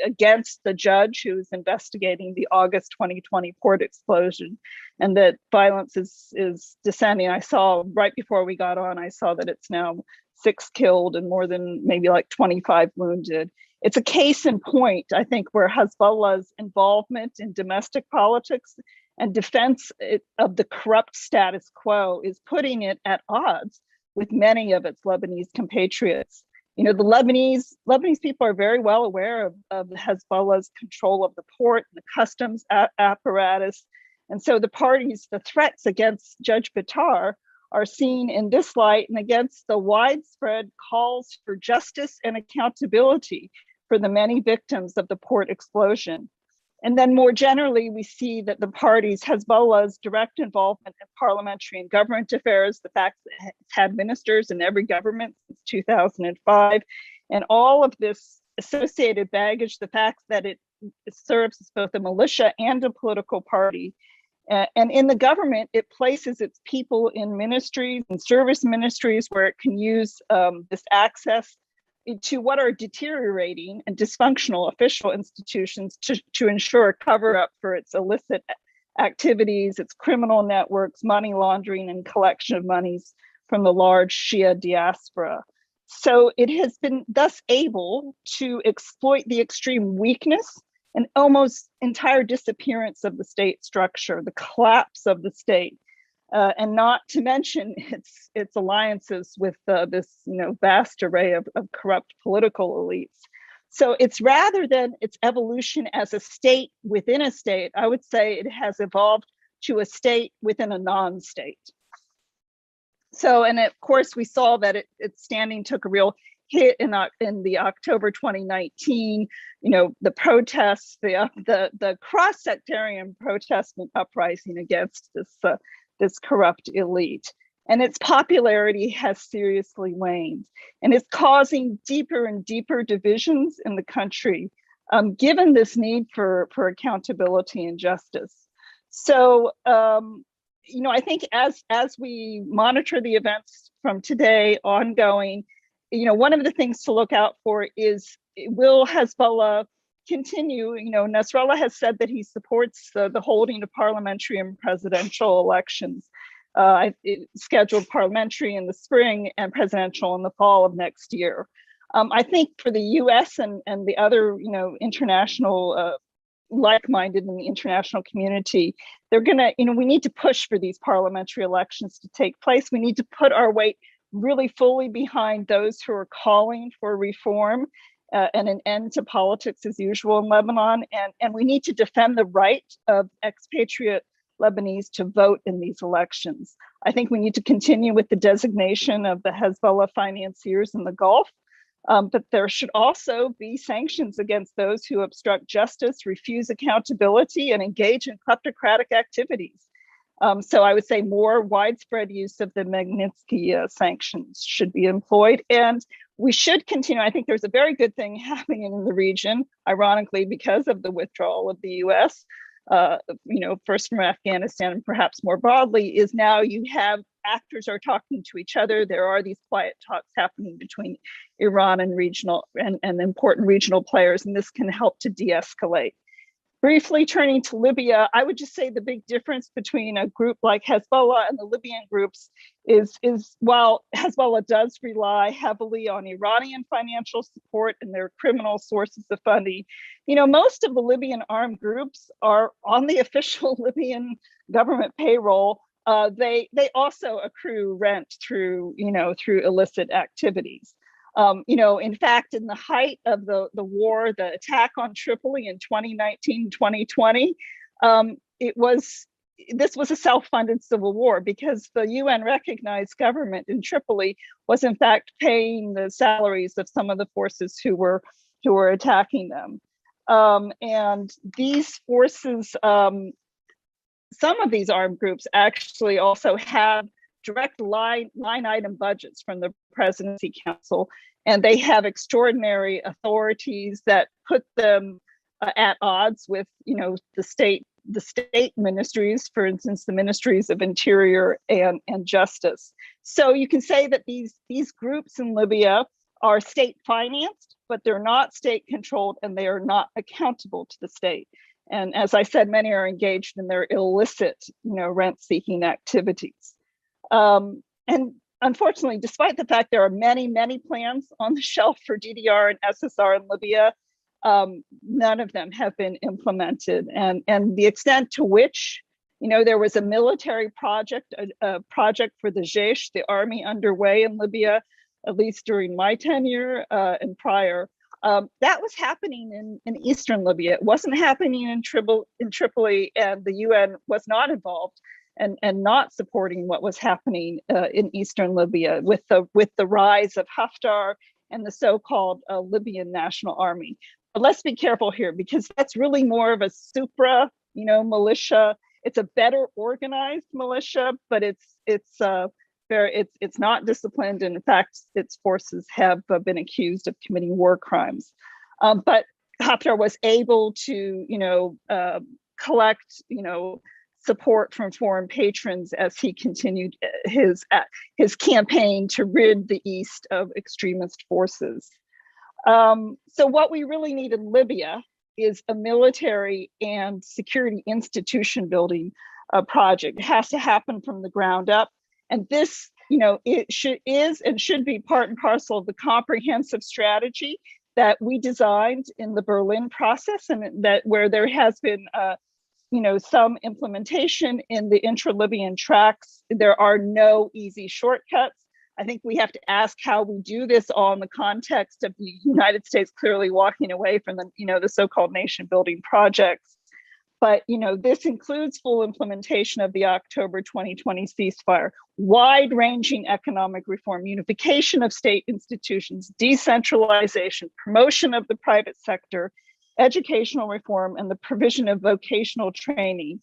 against the judge who is investigating the August 2020 port explosion, and that violence is descending. I saw right before we got on, I saw that it's now 6 killed and more than maybe like 25 wounded. It's a case in point, I think, where Hezbollah's involvement in domestic politics and defense of the corrupt status quo is putting it at odds with many of its Lebanese compatriots. The Lebanese people are very well aware of Hezbollah's control of the port and the customs apparatus. And so the threats against Judge Bitar are seen in this light, and against the widespread calls for justice and accountability for the many victims of the port explosion. And then more generally, we see that the parties, Hezbollah's direct involvement in parliamentary and government affairs, the fact that it's had ministers in every government since 2005, and all of this associated baggage, the fact that it serves as both a militia and a political party. And in the government, it places its people in ministries and service ministries where it can use this access to what are deteriorating and dysfunctional official institutions to ensure a cover up for its illicit activities, its criminal networks, money laundering, and collection of monies from the large Shia diaspora. So it has been thus able to exploit the extreme weakness and almost entire disappearance of the state structure, the collapse of the state, and not to mention its alliances with this vast array of corrupt political elites. So it's rather than its evolution as a state within a state, I would say it has evolved to a state within a non-state. So, and of course, we saw that its standing took a real hit in the October 2019, the protests, the cross-sectarian protest and uprising against this corrupt elite. And its popularity has seriously waned, and it's causing deeper and deeper divisions in the country, given this need for accountability and justice. So, I think as we monitor the events from today ongoing, one of the things to look out for is, will Hezbollah continue? Nasrallah has said that he supports the holding of parliamentary and presidential elections, scheduled parliamentary in the spring and presidential in the fall of next year. I think for the US and the other, international like-minded in the international community, they're gonna, we need to push for these parliamentary elections to take place. We need to put our weight really fully behind those who are calling for reform and an end to politics as usual in Lebanon. And we need to defend the right of expatriate Lebanese to vote in these elections. I think we need to continue with the designation of the Hezbollah financiers in the Gulf. But there should also be sanctions against those who obstruct justice, refuse accountability, and engage in kleptocratic activities. So I would say more widespread use of the Magnitsky sanctions should be employed. And we should continue. I think there's a very good thing happening in the region, ironically, because of the withdrawal of the US, first from Afghanistan and perhaps more broadly, is now you have actors are talking to each other. There are these quiet talks happening between Iran and regional and important regional players, and this can help to de-escalate. Briefly turning to Libya, I would just say the big difference between a group like Hezbollah and the Libyan groups is while Hezbollah does rely heavily on Iranian financial support and their criminal sources of funding, most of the Libyan armed groups are on the official Libyan government payroll. They also accrue rent through illicit activities. In fact, in the height of the war, the attack on Tripoli in 2019, 2020, this was a self-funded civil war because the UN recognized government in Tripoli was in fact paying the salaries of some of the forces who were attacking them. And these forces, some of these armed groups actually also have direct line item budgets from the Presidency Council, and they have extraordinary authorities that put them at odds with, the state ministries, for instance, the ministries of Interior and Justice. So you can say that these groups in Libya are state financed, but they're not state controlled, and they are not accountable to the state. And as I said, many are engaged in their illicit, rent-seeking activities. And unfortunately, despite the fact there are many, many plans on the shelf for DDR and SSR in Libya, none of them have been implemented. And the extent to which, there was a military project, a project for the Jaish, the army underway in Libya, at least during my tenure and prior, that was happening in Eastern Libya. It wasn't happening in Tripoli, and the UN was not involved and not supporting what was happening in Eastern Libya with the rise of Haftar and the so-called Libyan National Army. But let's be careful here, because that's really more of a supra, militia. It's a better organized militia, but it's not disciplined. And in fact, its forces have been accused of committing war crimes. But Haftar was able to, collect, support from foreign patrons as he continued his campaign to rid the East of extremist forces. So what we really need in Libya is a military and security institution building project. It has to happen from the ground up. And this, it is and should be part and parcel of the comprehensive strategy that we designed in the Berlin process, and that where there has been some implementation in the intra-Libyan tracks. There are no easy shortcuts. I think we have to ask how we do this all in the context of the United States clearly walking away from the so-called nation building projects. But, this includes full implementation of the October 2020 ceasefire, wide-ranging economic reform, unification of state institutions, decentralization, promotion of the private sector, educational reform, and the provision of vocational training,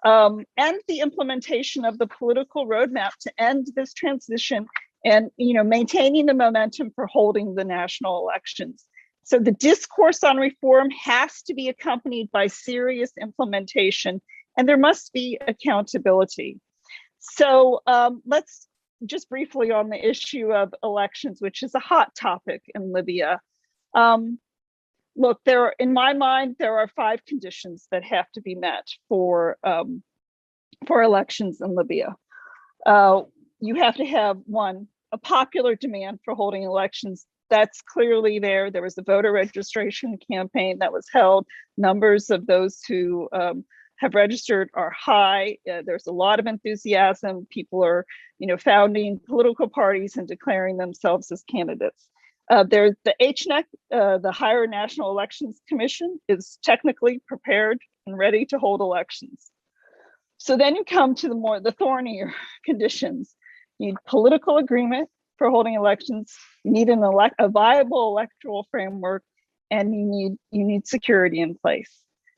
and the implementation of the political roadmap to end this transition and, maintaining the momentum for holding the national elections. So the discourse on reform has to be accompanied by serious implementation, and there must be accountability. So let's just briefly on the issue of elections, which is a hot topic in Libya. Look, in my mind, there are 5 conditions that have to be met for elections in Libya. You have to have, 1, a popular demand for holding elections. That's clearly there. There was a voter registration campaign that was held. Numbers of those who have registered are high. There's a lot of enthusiasm. People are, founding political parties and declaring themselves as candidates. There's the HNEC, the Higher National Elections Commission, is technically prepared and ready to hold elections. So then you come to the thornier conditions. You need political agreement for holding elections. You need a viable electoral framework, and you need security in place.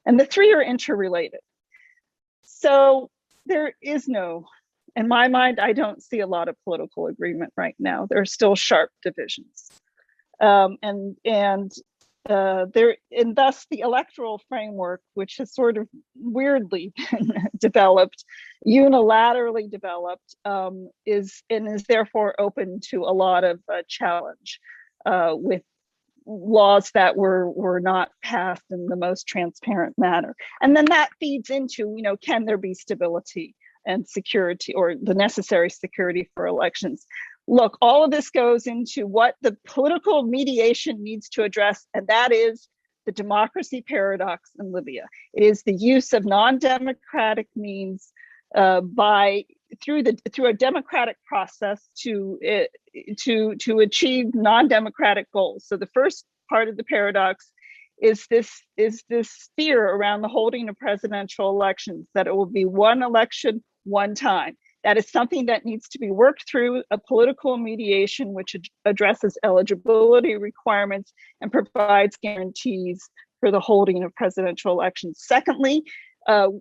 And the 3 are interrelated. So there is no, in my mind, I don't see a lot of political agreement right now. There are still sharp divisions. And thus the electoral framework, which has sort of weirdly been developed, unilaterally developed, is therefore open to a lot of challenge with laws that were not passed in the most transparent manner. And then that feeds into, can there be stability and security, or the necessary security for elections? Look, all of this goes into what the political mediation needs to address, and that is the democracy paradox in Libya. It is the use of non-democratic means through a democratic process to achieve non-democratic goals. So the first part of the paradox is this fear around the holding of presidential elections, that it will be one election, one time. That is something that needs to be worked through a political mediation, which addresses eligibility requirements and provides guarantees for the holding of presidential elections. Secondly,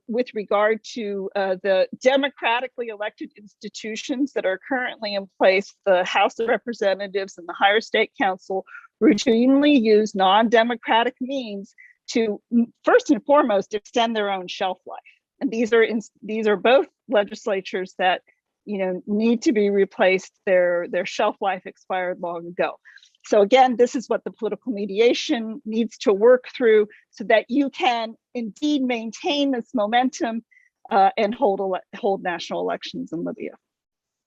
with regard to the democratically elected institutions that are currently in place, the House of Representatives and the Higher State Council routinely use non-democratic means to, first and foremost, extend their own shelf life. And these are both legislatures that need to be replaced. Their shelf life expired long ago. So again, this is what the political mediation needs to work through, so that you can indeed maintain this momentum and hold national elections in Libya.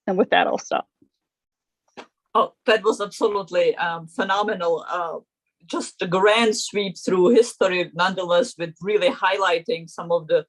And with that, I'll stop. Oh, that was absolutely phenomenal. Just a grand sweep through history, nonetheless, with really highlighting some of the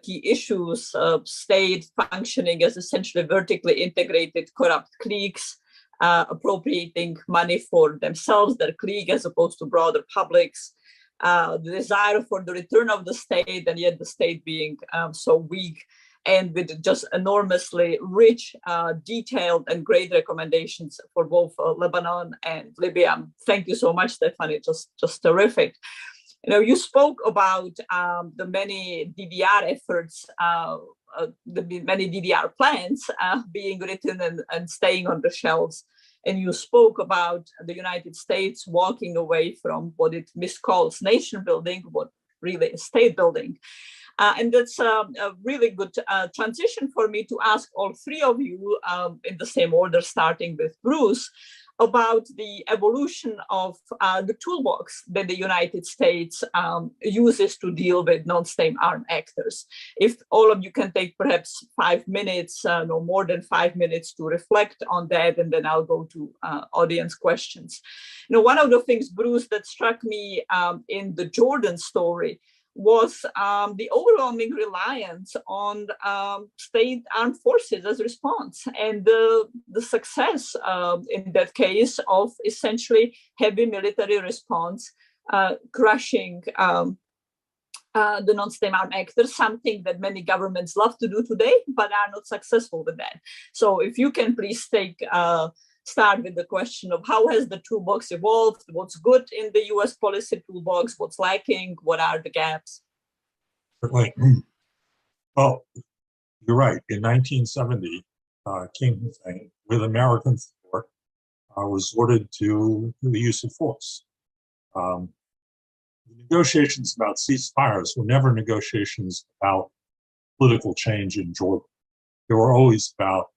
key issues of state functioning as essentially vertically integrated corrupt cliques, appropriating money for themselves, their clique, as opposed to broader publics, the desire for the return of the state, and yet the state being so weak, and with just enormously rich, detailed, and great recommendations for both Lebanon and Libya. Thank you so much, Stephanie, just terrific. You spoke about the many DDR efforts, the many DDR plans being written and staying on the shelves. And you spoke about the United States walking away from what it miscalls nation building, what really is state building. And that's a really good transition for me to ask all 3 of you in the same order, starting with Bruce. about the evolution of the toolbox that the United States uses to deal with non-state armed actors. If all of you can take perhaps 5 minutes, no more than 5 minutes to reflect on that, and then I'll go to audience questions. One of the things, Bruce, that struck me in the Jordan story was the overwhelming reliance on state armed forces as response, and the success in that case of essentially heavy military response crushing the non-state armed actors, something that many governments love to do today, but are not successful with that. So if you can please start with the question of how has the toolbox evolved, what's good in the US policy toolbox, what's lacking, what are the gaps? Certainly. Well, you're right. In 1970, King Hussein, with American support, resorted to the use of force. The negotiations about ceasefires were never negotiations about political change in Jordan. They were always about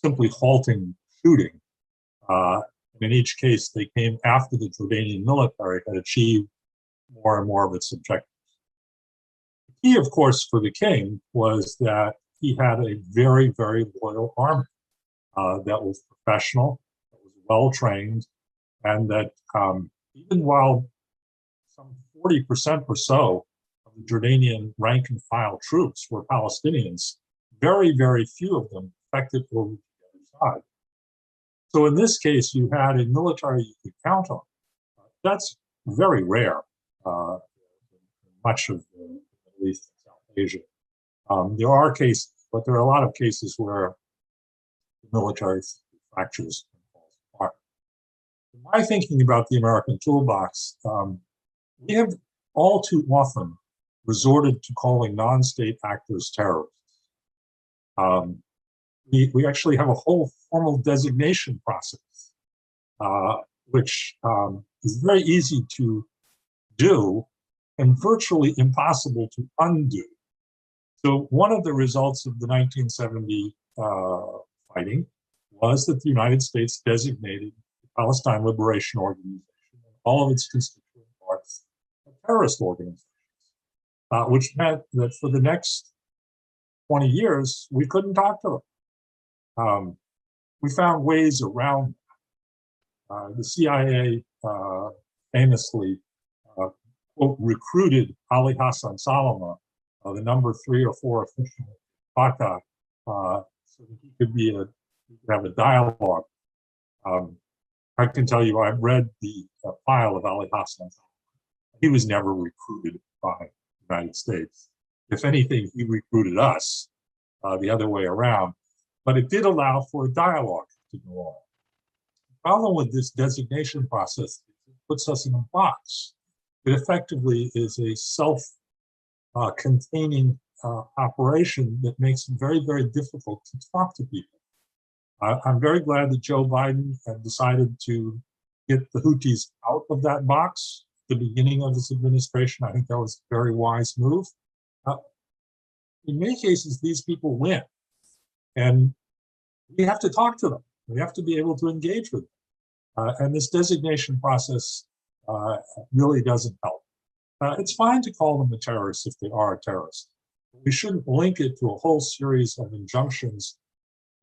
simply halting shooting. And in each case, they came after the Jordanian military had achieved more and more of its objectives. The key, of course, for the king was that he had a very, very loyal army that was professional, that was well-trained, and that even while some 40% or so of the Jordanian rank-and-file troops were Palestinians, very, very few of them affected over the other side. So in this case, you had a military you could count on. That's very rare in much of the Middle East and South Asia. There are cases, but there are a lot of cases where the military fractures and falls apart. In my thinking about the American toolbox, we have all too often resorted to calling non-state actors terrorists. We actually have a whole formal designation process, which is very easy to do and virtually impossible to undo. So one of the results of the 1970 fighting was that the United States designated the Palestine Liberation Organization and all of its constituent parts as terrorist organizations, which meant that for the next 20 years, we couldn't talk to them. We found ways around that. The CIA famously quote, recruited Ali Hassan Salama, the number 3 or 4 official of Fatah, so that he could have a dialogue. I can tell you, I've read the file of Ali Hassan Salama. He was never recruited by the United States. If anything, he recruited us the other way around. But it did allow for a dialogue to go on. The problem with this designation process is it puts us in a box. It effectively is a self-containing operation that makes it very, very difficult to talk to people. I'm very glad that Joe Biden had decided to get the Houthis out of that box at the beginning of his administration. I think that was a very wise move. In many cases, these people win. And we have to talk to them. We have to be able to engage with them. And this designation process really doesn't help. It's fine to call them a terrorist if they are a terrorist. But we shouldn't link it to a whole series of injunctions,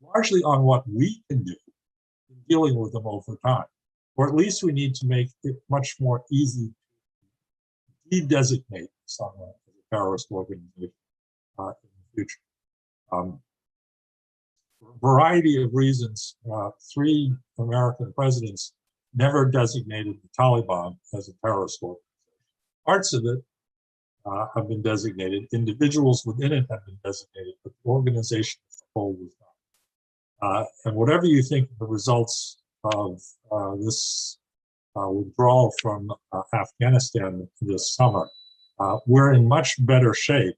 largely on what we can do in dealing with them over time. Or at least we need to make it much more easy to de-designate someone as a terrorist organization in the future. For a variety of reasons, 3 American presidents never designated the Taliban as a terrorist organization. Parts of it have been designated, individuals within it have been designated, but the organization as a whole was not. And whatever you think of the results of this withdrawal from Afghanistan this summer, we're in much better shape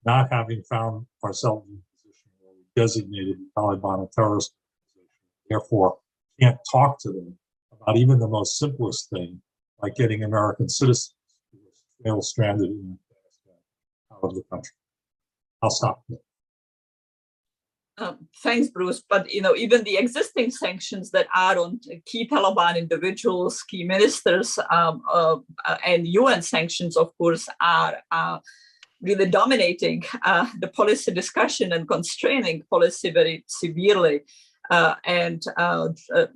not having found ourselves in a position where we designated the Taliban a terrorist organization, therefore can't talk to them about even the most simplest thing, like getting American citizens who are still stranded in Afghanistan out of the country. I'll stop there. Thanks, Bruce. But even the existing sanctions that are on key Taliban individuals, key ministers, and UN sanctions, of course, are really dominating the policy discussion and constraining policy very severely. And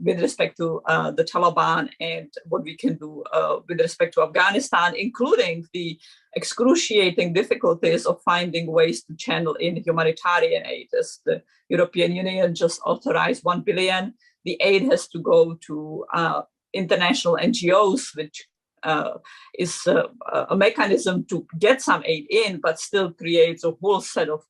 with respect to the Taliban and what we can do with respect to Afghanistan, including the excruciating difficulties of finding ways to channel in humanitarian aid. As the European Union just authorized 1 billion, the aid has to go to international NGOs, which is a mechanism to get some aid in, but still creates a whole set of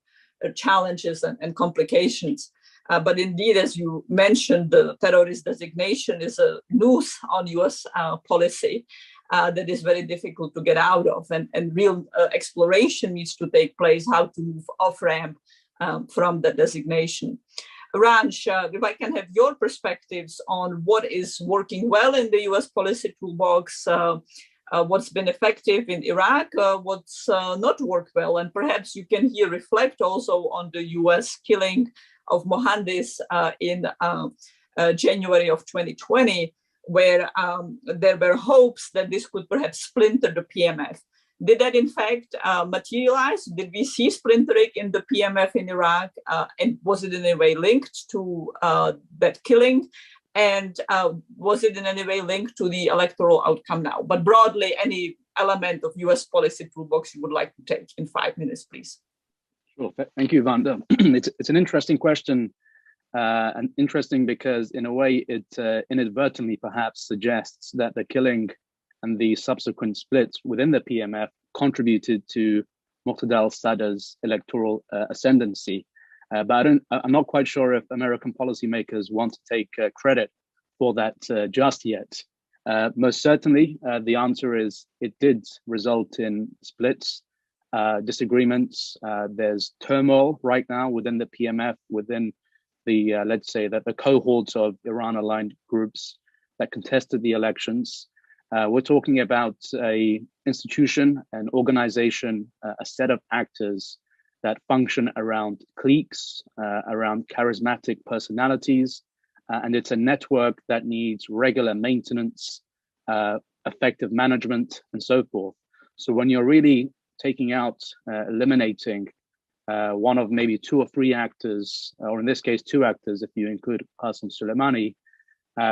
challenges and complications. But indeed, as you mentioned, the terrorist designation is a noose on US policy that is very difficult to get out of. And real exploration needs to take place, how to move off-ramp from the designation. Ranj, if I can have your perspectives on what is working well in the US policy toolbox, what's been effective in Iraq, what's not worked well, and perhaps you can here reflect also on the US killing of Mohandes in January of 2020, where there were hopes that this could perhaps splinter the PMF. Did that in fact materialize? Did we see splintering in the PMF in Iraq? And was it in any way linked to that killing? And was it in any way linked to the electoral outcome now? But broadly, any element of US policy toolbox you would like to take in 5 minutes, please. Sure. Thank you, Vanda. It's an interesting question, and interesting because in a way it inadvertently perhaps suggests that the killing and the subsequent splits within the PMF contributed to Muqtada al-Sadr's electoral ascendancy. But I'm not quite sure if American policymakers want to take credit for that just yet. Most certainly, the answer is it did result in splits, disagreements. There's turmoil right now within the PMF, within the, let's say, that the cohorts of Iran-aligned groups that contested the elections. We're talking about an institution, an organization, a set of actors that function around cliques, around charismatic personalities, and it's a network that needs regular maintenance, effective management, and so forth. So when you're really taking out, eliminating one of maybe 2 or 3 actors, or in this case, 2 actors, if you include Qasem Soleimani,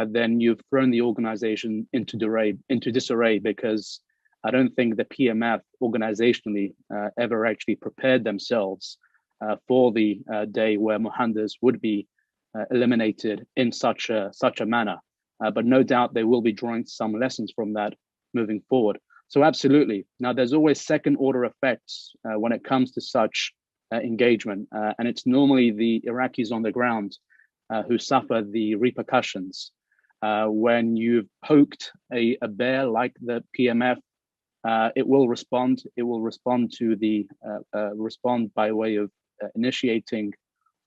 then you've thrown the organization into disarray, because I don't think the PMF organizationally ever actually prepared themselves for the day where Mohandes would be eliminated in such a manner. But no doubt they will be drawing some lessons from that moving forward. So absolutely. Now, there's always second order effects when it comes to such engagement. And it's normally the Iraqis on the ground who suffer the repercussions. When you've poked a bear like the PMF, it will respond. It will respond to the respond by way of initiating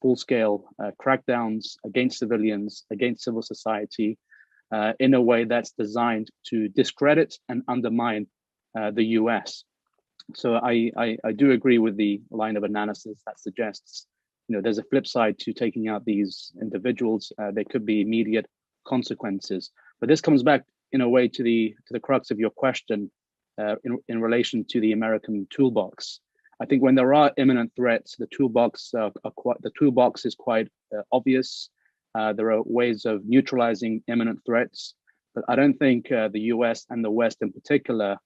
full-scale crackdowns against civilians, against civil society, in a way that's designed to discredit and undermine the US. So I do agree with the line of analysis that suggests, there's a flip side to taking out these individuals. There could be immediate consequences. But this comes back in a way to the crux of your question in relation to the American toolbox. I think when there are imminent threats, the toolbox is quite obvious. There are ways of neutralizing imminent threats, but I don't think the US and the West in particular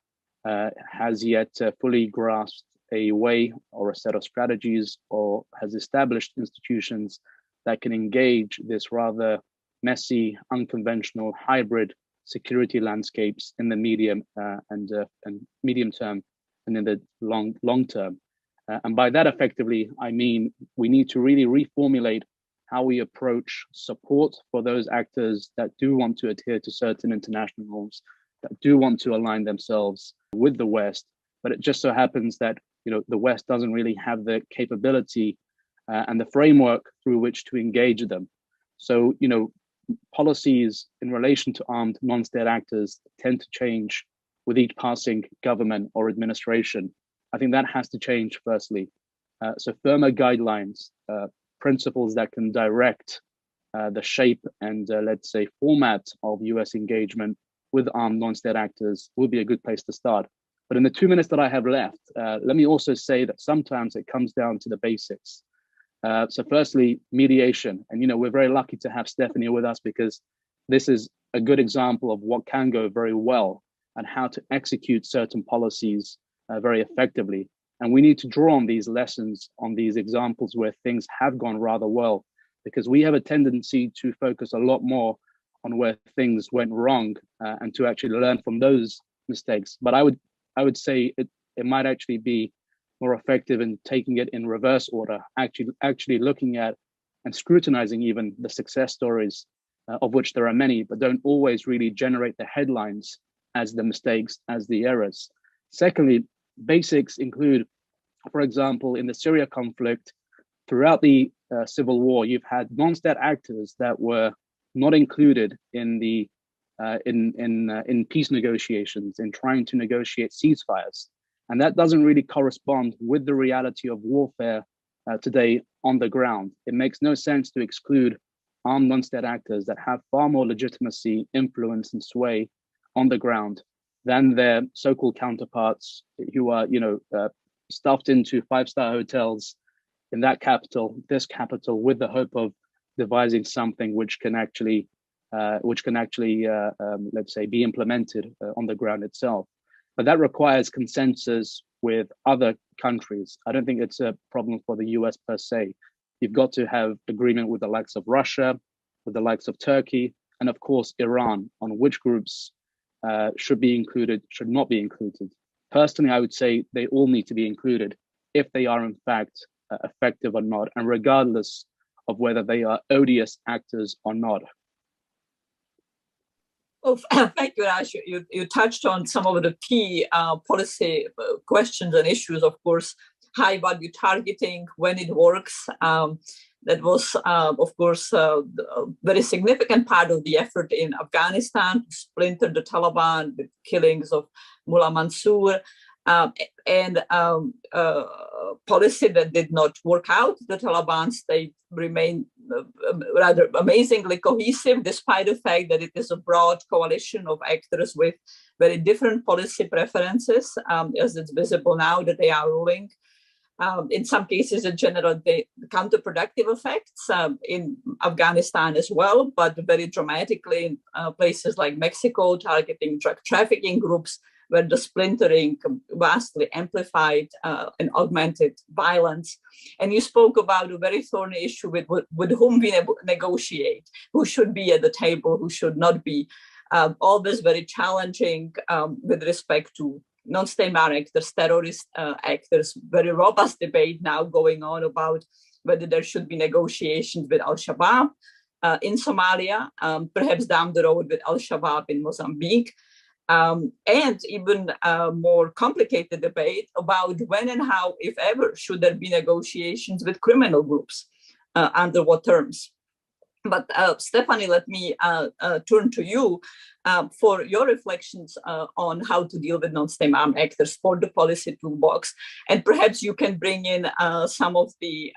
has yet fully grasped a way or a set of strategies, or has established institutions that can engage this rather messy, unconventional, hybrid security landscapes in the medium and medium term, and in the long term. And by that, effectively, I mean we need to really reformulate how we approach support for those actors that do want to adhere to certain international norms, that do want to align themselves with the West. But it just so happens that the West doesn't really have the capability and the framework through which to engage them. So policies in relation to armed non-state actors tend to change with each passing government or administration. I think that has to change firstly. So firmer guidelines, principles that can direct the shape and let's say format of US engagement with armed non-state actors would be a good place to start. But in the 2 minutes that I have left, let me also say that sometimes it comes down to the basics. So firstly, mediation. And, we're very lucky to have Stephanie with us because this is a good example of what can go very well and how to execute certain policies very effectively. And we need to draw on these lessons, on these examples where things have gone rather well, because we have a tendency to focus a lot more on where things went wrong and to actually learn from those mistakes. But I would say it might actually be more effective in taking it in reverse order, actually looking at and scrutinizing even the success stories, of which there are many, but don't always really generate the headlines as the mistakes, as the errors. Secondly, basics include, for example, in the Syria conflict, throughout the civil war, you've had non-state actors that were not included in the in peace negotiations, in trying to negotiate ceasefires. And that doesn't really correspond with the reality of warfare today on the ground. It makes no sense to exclude armed non-state actors that have far more legitimacy, influence, and sway on the ground than their so-called counterparts who are, stuffed into five-star hotels in that capital, this capital, with the hope of devising something which can actually, let's say, be implemented on the ground itself. But that requires consensus with other countries. I don't think it's a problem for the US per se. You've got to have agreement with the likes of Russia, with the likes of Turkey, and of course, Iran, on which groups should be included, should not be included. Personally, I would say they all need to be included if they are in fact effective or not, and regardless of whether they are odious actors or not. Oh, thank you, Raj. You touched on some of the key policy questions and issues, of course, high value targeting, when it works. That was, of course, a very significant part of the effort in Afghanistan to splinter the Taliban, the killings of Mullah Mansour, and policy that did not work out. The Taliban state remained rather amazingly cohesive, despite the fact that it is a broad coalition of actors with very different policy preferences, as it's visible now that they are ruling. In some cases, it generated counterproductive effects in Afghanistan as well, but very dramatically in places like Mexico, targeting drug trafficking groups, where the splintering vastly amplified and augmented violence. And you spoke about a very thorny issue with whom we negotiate, who should be at the table, who should not be. Always very challenging with respect to non-state actors, terrorist actors. Very robust debate now going on about whether there should be negotiations with Al-Shabaab in Somalia, perhaps down the road with Al-Shabaab in Mozambique. And even more complicated debate about when and how, if ever, should there be negotiations with criminal groups, under what terms. But Stephanie, let me turn to you for your reflections on how to deal with non-state armed actors for the policy toolbox. And perhaps you can bring in some of the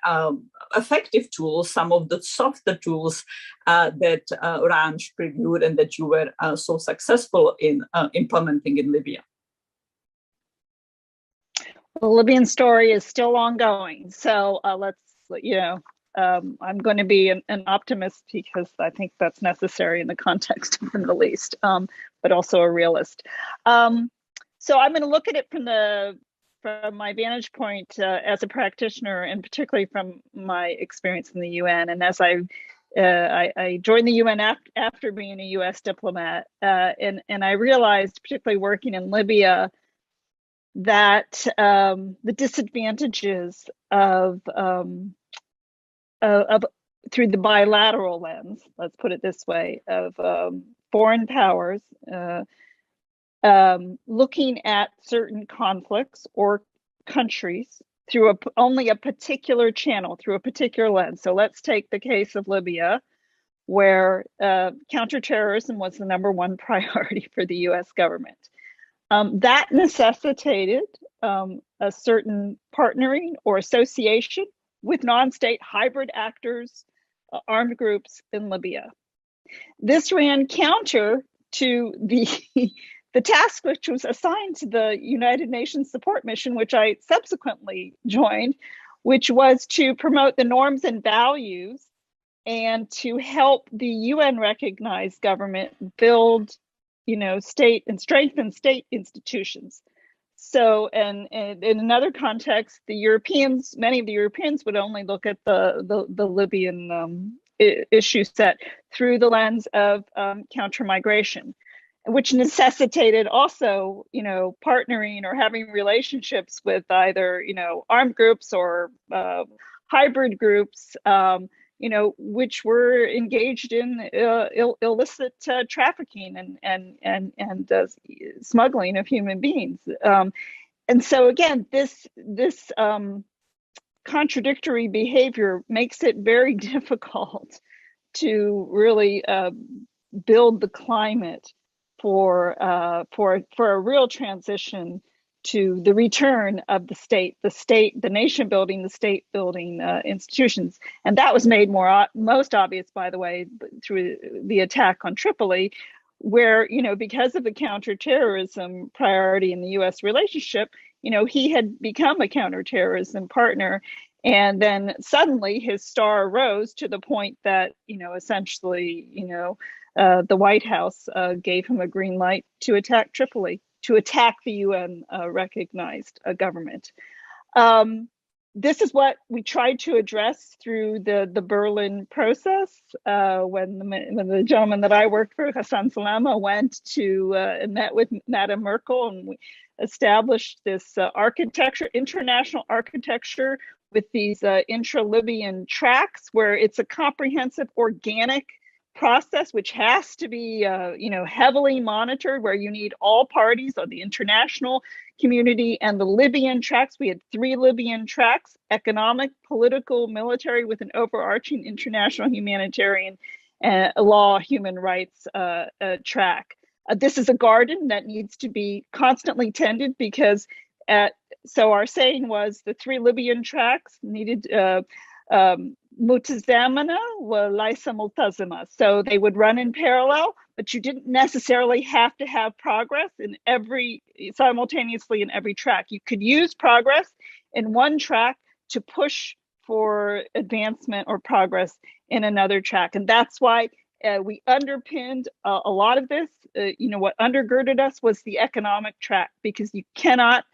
effective tools, some of the softer tools that Ranj previewed and that you were so successful in implementing in Libya. The Libyan story is still ongoing. So let's, I'm going to be an optimist because I think that's necessary in the context of the Middle East, but also a realist. So I'm going to look at it from my vantage point as a practitioner, and particularly from my experience in the UN. And as I joined the UN after being a US diplomat, and I realized, particularly working in Libya, that the disadvantages of through the bilateral lens, let's put it this way, of foreign powers looking at certain conflicts or countries through only a particular channel, through a particular lens. So let's take the case of Libya, where counterterrorism was the #1 priority for the US government. That necessitated a certain partnering or association with non-state hybrid actors, armed groups in Libya. This ran counter to the task which was assigned to the United Nations Support Mission, which I subsequently joined, which was to promote the norms and values and to help the UN recognized government build, state and strengthen state institutions. So, and in another context, many of the Europeans would only look at the Libyan issue set through the lens of counter-migration, which necessitated also, partnering or having relationships with either, armed groups or hybrid groups, which were engaged in illicit trafficking and smuggling of human beings. And so again, this contradictory behavior makes it very difficult to really build the climate for a real transition to the return of the nation building, the state building institutions. And that was made most obvious, by the way, through the attack on Tripoli, where, because of the counterterrorism priority in the US relationship, he had become a counterterrorism partner. And then suddenly his star rose to the point that, essentially, the White House gave him a green light to attack Tripoli, to attack the UN recognized government. This is what we tried to address through the Berlin process when the gentleman that I worked for, Hassan Salama, went to and met with Madame Merkel, and we established this international architecture with these intra-Libyan tracks, where it's a comprehensive organic process which has to be heavily monitored, where you need all parties of the international community and the Libyan tracks. We had 3 Libyan tracks: economic, political, military, with an overarching international humanitarian law, human rights track. This is a garden that needs to be constantly tended, because so our saying was the 3 Libyan tracks needed mutazamana wa laysa multazima. So they would run in parallel, but you didn't necessarily have to have progress simultaneously in every track. You could use progress in one track to push for advancement or progress in another track. And that's why we underpinned a lot of this. What undergirded us was the economic track, because you cannot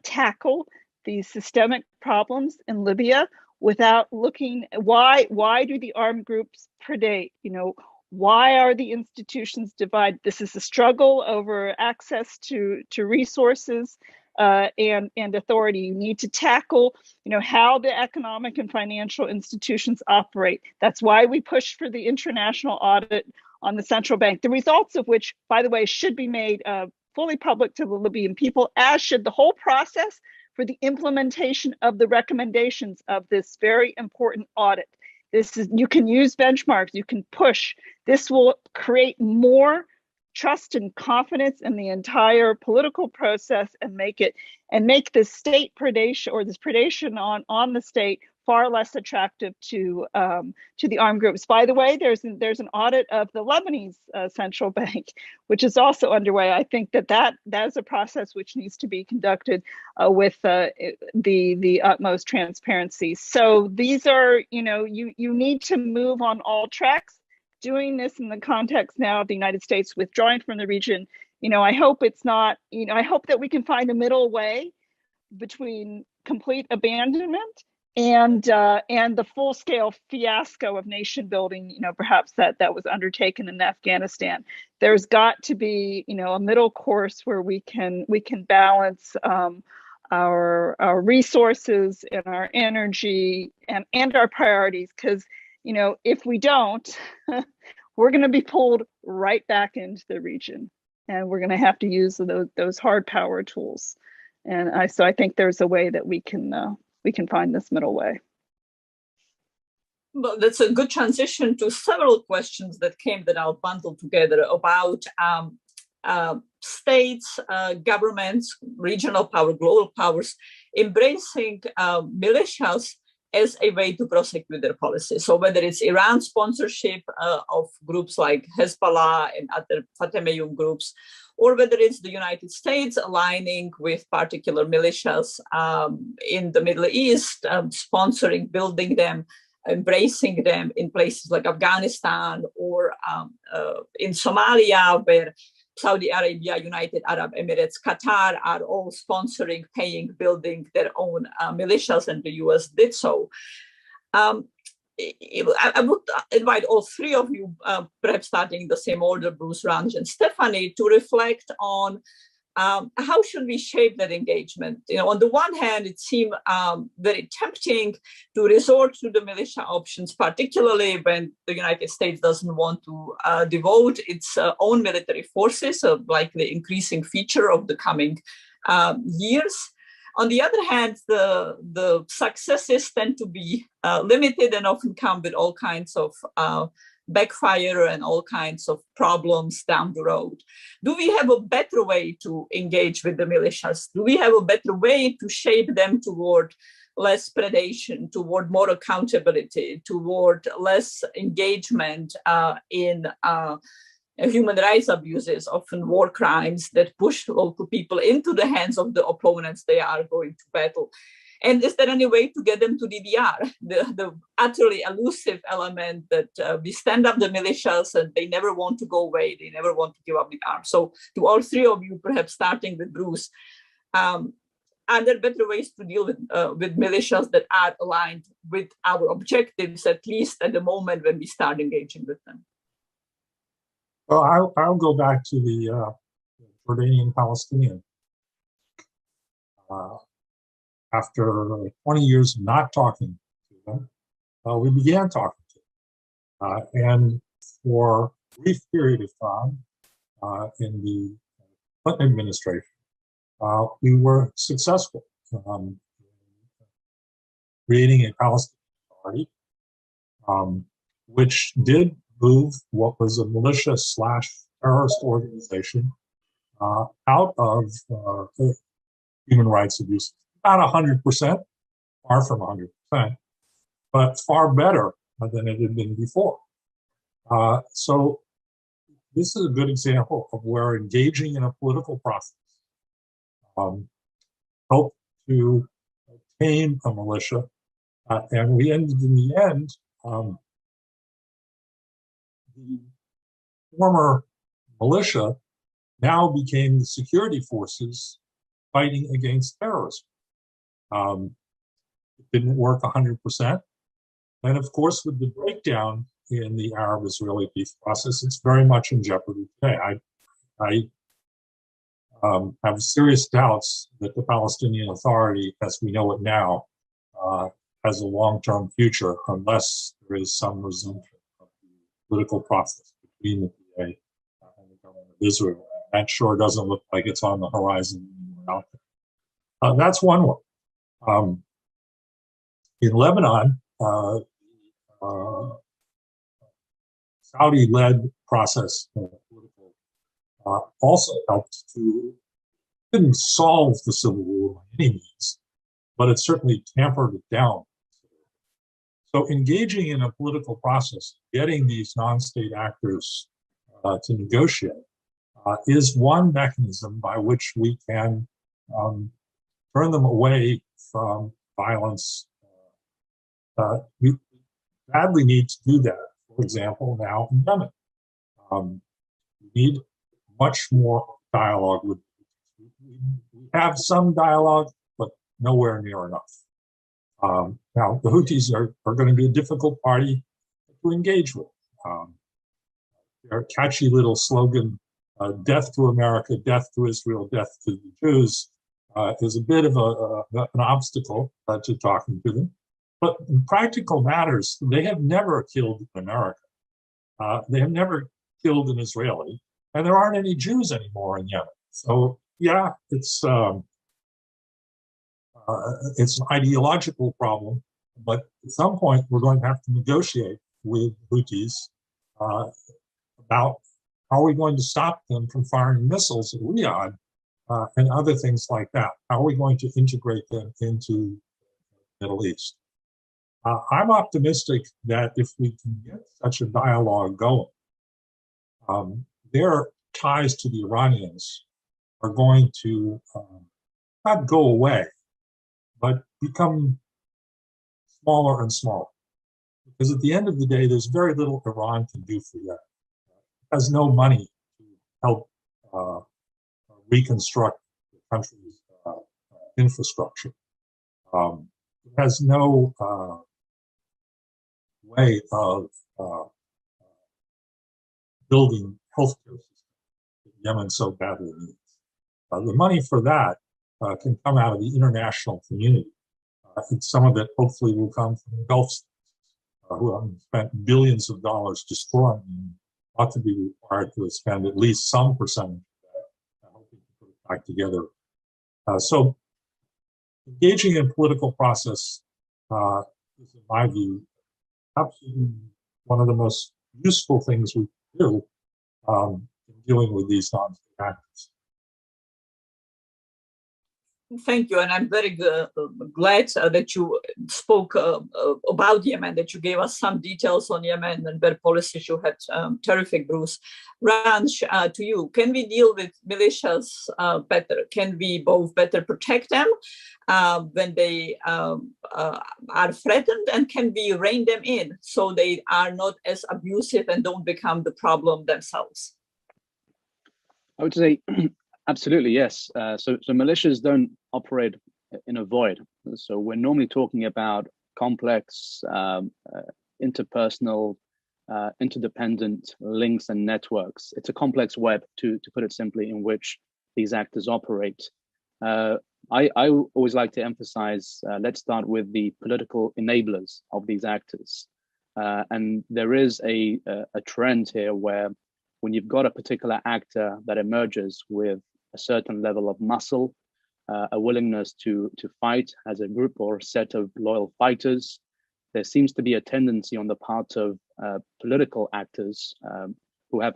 tackle these systemic problems in Libya without looking why do the armed groups predate? Why are the institutions divided? This is a struggle over access to resources and authority. You need to tackle, how the economic and financial institutions operate. That's why we pushed for the international audit on the central bank, the results of which, by the way, should be made fully public to the Libyan people, as should the whole process for the implementation of the recommendations of this very important audit. You can use benchmarks, you can push. This will create more trust and confidence in the entire political process, and make this state predation, or this predation on the state, far less attractive to the armed groups. By the way, there's an audit of the Lebanese central bank, which is also underway. I think that is a process which needs to be conducted with the utmost transparency. So these are, you need to move on all tracks. Doing this in the context now of the United States withdrawing from the region, I hope it's not, I hope that we can find a middle way between complete abandonment and the full-scale fiasco of nation building, perhaps that was undertaken in Afghanistan. There's got to be, a middle course where we can balance our resources and our energy and our priorities, because if we don't, we're going to be pulled right back into the region, and we're going to have to use those hard power tools. And so I think there's a way that we can find this middle way. Well, that's a good transition to several questions that I'll bundle together about states, governments, regional power, global powers embracing militias as a way to prosecute their policy. So whether it's Iran's sponsorship of groups like Hezbollah and other Fatemiyun groups, or whether it's the United States aligning with particular militias in the Middle East, sponsoring, building them, embracing them in places like Afghanistan or in Somalia, where Saudi Arabia, United Arab Emirates, Qatar are all sponsoring, paying, building their own militias, and the US did so. I would invite all three of you, perhaps starting in the same order, Bruce, Ranj, and Stephanie, to reflect on how should we shape that engagement? On the one hand, it seemed very tempting to resort to the militia options, particularly when the United States doesn't want to devote its own military forces, a likely increasing feature of the coming years. On the other hand, the successes tend to be limited and often come with all kinds of backfire and all kinds of problems down the road. Do we have a better way to engage with the militias? Do we have a better way to shape them toward less predation, toward more accountability, toward less engagement in human rights abuses, often war crimes that push local people into the hands of the opponents they are going to battle? And is there any way to get them to DDR, the utterly elusive element that we stand up the militias and they never want to go away, they never want to give up the arms? So to all three of you, perhaps starting with Bruce, are there better ways to deal with militias that are aligned with our objectives, at least at the moment when we start engaging with them? Well, I'll go back to the Jordanian-Palestinian. After 20 years of not talking to them, we began talking to them. And for a brief period of time in the Clinton administration, we were successful in creating a Palestinian Authority, which did move what was a militia/terrorist organization out of human rights abuse. Not 100%, far from 100%, but far better than it had been before. So this is a good example of where engaging in a political process helped to tame a militia. And we ended in the end, the former militia now became the security forces fighting against terrorism. It didn't work 100%. And of course, with the breakdown in the Arab-Israeli peace process, it's very much in jeopardy today. I have serious doubts that the Palestinian Authority, as we know it now, has a long-term future unless there is some resumption of the political process between the PA and the government of Israel. That sure doesn't look like it's on the horizon anywhere out there. That's one way. In Lebanon, Saudi-led process, political, also helped to, didn't solve the civil war by any means, but it certainly tampered it down. So engaging in a political process, getting these non-state actors to negotiate is one mechanism by which we can turn them away from violence. We badly need to do that, for example, now in Yemen. We need much more dialogue with. We have some dialogue, but nowhere near enough. Now, the Houthis are going to be a difficult party to engage with. Their catchy little slogan, death to America, death to Israel, death to the Jews, is a bit of an obstacle to talking to them. But in practical matters, they have never killed an American. They have never killed an Israeli, and there aren't any Jews anymore in Yemen. So yeah, it's an ideological problem, but at some point we're going to have to negotiate with Houthis about how are we going to stop them from firing missiles at Riyadh and other things like that. How are we going to integrate them into the Middle East? I'm optimistic that if we can get such a dialogue going, their ties to the Iranians are going to not go away, but become smaller and smaller. Because at the end of the day, there's very little Iran can do for that. It has no money to help reconstruct the country's infrastructure. It has no way of building healthcare system that Yemen so badly needs. The money for that can come out of the international community. I think some of it hopefully will come from the Gulf states, who have spent billions of dollars destroying and ought to be required to spend at least some percentage of that, hoping to put it back together. So engaging in political process is, in my view, absolutely one of the most useful things we do in dealing with these non-state actors. Thank you, and I'm very glad that you spoke about Yemen, that you gave us some details on Yemen and their policies. You had terrific, Bruce. Ranj, to you, can we deal with militias better? Can we both better protect them when they are threatened, and can we rein them in so they are not as abusive and don't become the problem themselves? I would say absolutely, yes. So militias don't operate in a void. So we're normally talking about complex, interpersonal, interdependent links and networks. It's a complex web, to put it simply, in which these actors operate. I always like to emphasize, let's start with the political enablers of these actors. And there is a trend here where when you've got a particular actor that emerges with a certain level of muscle, a willingness to fight as a group or a set of loyal fighters, there seems to be a tendency on the part of political actors who have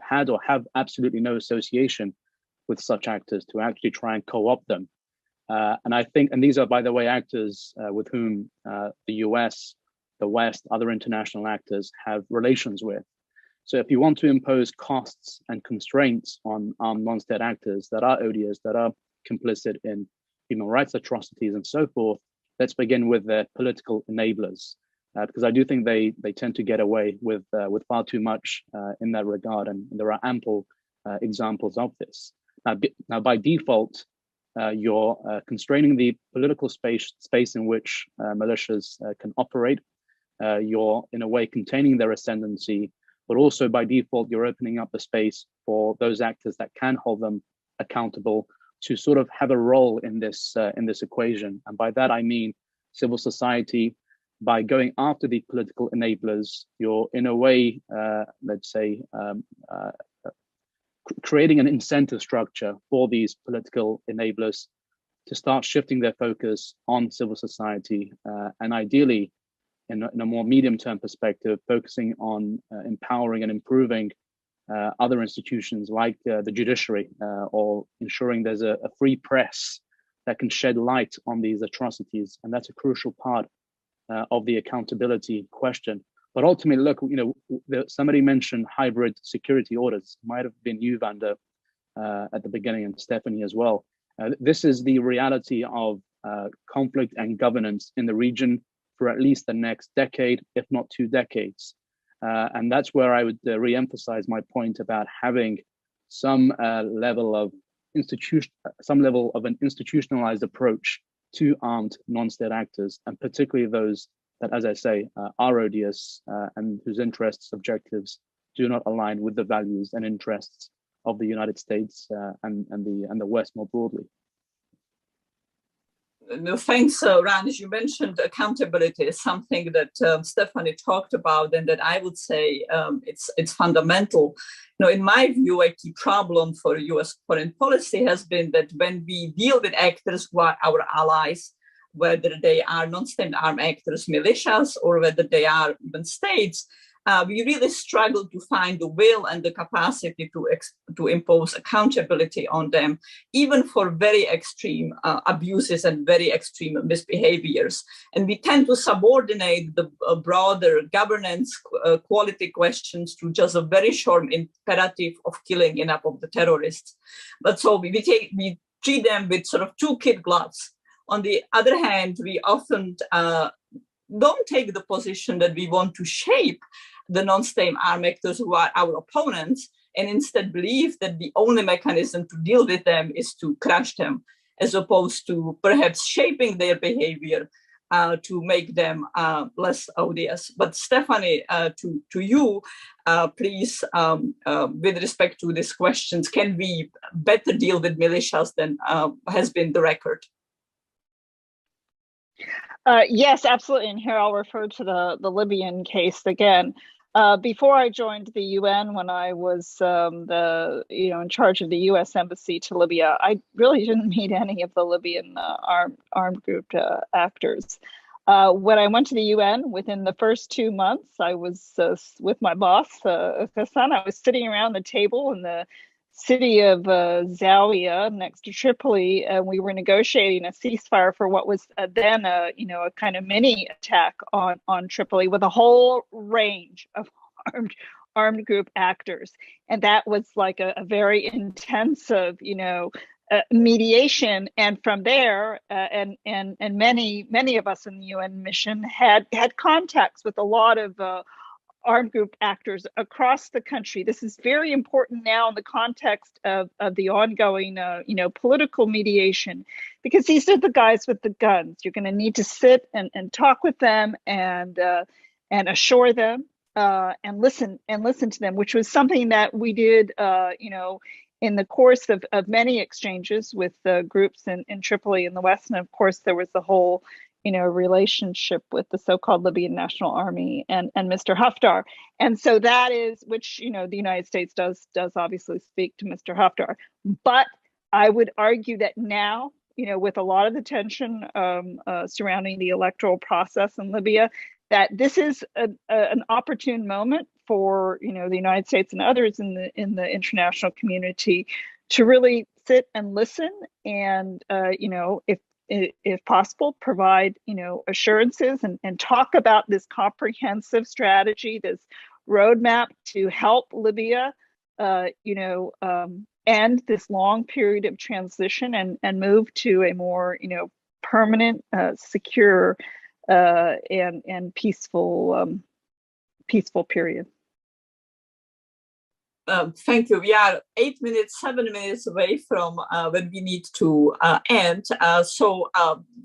had or have absolutely no association with such actors to actually try and co-opt them. And I think, and these are, by the way, actors with whom the US, the West, other international actors have relations with. So if you want to impose costs and constraints on armed non-state actors that are odious, that are complicit in human rights atrocities and so forth, let's begin with their political enablers, because I do think they tend to get away with far too much in that regard, and there are ample examples of this. Now by default, you're constraining the political space in which militias can operate. You're in a way containing their ascendancy, but also by default, you're opening up the space for those actors that can hold them accountable to sort of have a role in this equation. And by that, I mean civil society. By going after the political enablers, you're in a way, let's say, creating an incentive structure for these political enablers to start shifting their focus on civil society, and ideally, in a more medium-term perspective, focusing on empowering and improving other institutions like the judiciary, or ensuring there's a free press that can shed light on these atrocities. And that's a crucial part of the accountability question. But ultimately, look, somebody mentioned hybrid security orders. Might have been you, Vanda, at the beginning, and Stephanie as well. This is the reality of conflict and governance in the region for at least the next decade, if not 2 decades. And that's where I would re-emphasize my point about having some level of an institutionalized approach to armed non-state actors, and particularly those that, as I say, are odious and whose interests, objectives do not align with the values and interests of the United States and the West more broadly. No, thanks, Ranj. You mentioned accountability is something that Stephanie talked about, and that I would say it's fundamental. In my view, a key problem for U.S. foreign policy has been that when we deal with actors who are our allies, whether they are non-state armed actors, militias, or whether they are even states, we really struggle to find the will and the capacity to impose accountability on them, even for very extreme abuses and very extreme misbehaviors. And we tend to subordinate the broader governance quality questions to just a very short imperative of killing enough of the terrorists. But so we treat them with sort of two kid gloves. On the other hand, we often don't take the position that we want to shape the non-state armed actors who are our opponents, and instead believe that the only mechanism to deal with them is to crush them, as opposed to perhaps shaping their behavior to make them less odious. But Stephanie, to you, please, with respect to these questions, can we better deal with militias than has been the record? Yes, absolutely. And here I'll refer to the Libyan case again. Before I joined the UN, when I was in charge of the U.S. embassy to Libya, I really didn't meet any of the Libyan armed group actors. When I went to the UN, within the first 2 months, I was with my boss, Hassan. I was sitting around the table in the city of Zawiya next to Tripoli, and we were negotiating a ceasefire for what was then a kind of mini attack on Tripoli with a whole range of armed group actors, and that was like a very intensive mediation. And from there, and many of us in the UN mission had contacts with a lot of armed group actors across the country. This is very important now in the context of the ongoing, political mediation, because these are the guys with the guns. You're going to need to sit and talk with them and assure them and listen to them, which was something that we did, in the course of many exchanges with groups in Tripoli in the West. And of course, there was the whole relationship with the so-called Libyan National Army and Mr. Haftar. And so that is, which, the United States does obviously speak to Mr. Haftar. But I would argue that now, with a lot of the tension surrounding the electoral process in Libya, that this is an opportune moment for, the United States and others in the international community to really sit and listen and, if possible, provide, assurances and talk about this comprehensive strategy, this roadmap to help Libya, end this long period of transition and move to a more, permanent, secure, and peaceful period. Thank you. We are 7 minutes away from when we need to end. So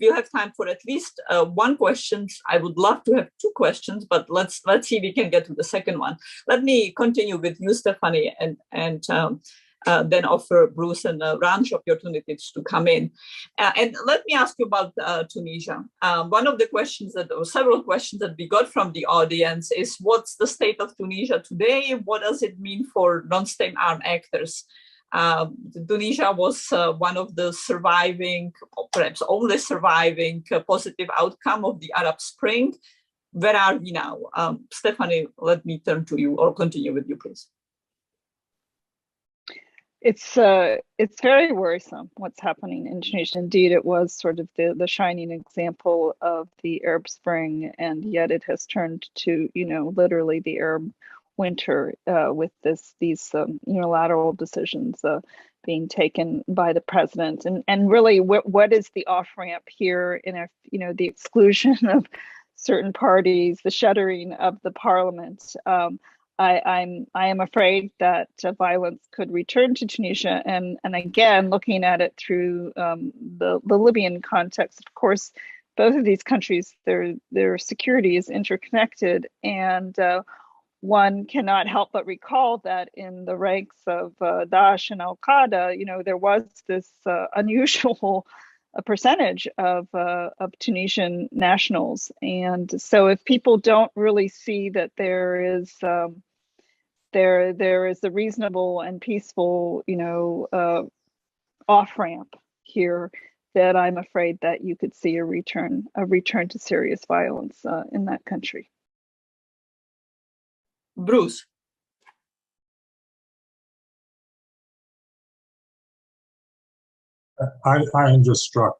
we'll have time for at least one question. I would love to have two questions, but let's see if we can get to the second one. Let me continue with you, Stephanie, and then offer Bruce and Ranj opportunities to come in. And let me ask you about Tunisia. One of the questions several questions that we got from the audience is, what's the state of Tunisia today? What does it mean for non-state armed actors? Tunisia was one of the surviving, or perhaps only surviving, positive outcome of the Arab Spring. Where are we now? Stephanie, let me turn to you, or continue with you, please. It's very worrisome what's happening in Tunisia. Indeed, it was sort of the shining example of the Arab Spring, and yet it has turned to, literally the Arab winter with these unilateral decisions being taken by the president. And really, what is the off-ramp here in the exclusion of certain parties, the shuttering of the parliament? I am afraid that violence could return to Tunisia, and again, looking at it through the Libyan context, of course, both of these countries, their security is interconnected, and one cannot help but recall that in the ranks of Daesh and Al Qaeda, there was this unusual percentage of Tunisian nationals, and so if people don't really see that there is a reasonable and peaceful, off ramp here, that I'm afraid that you could see a return to serious violence in that country. Bruce. I am just struck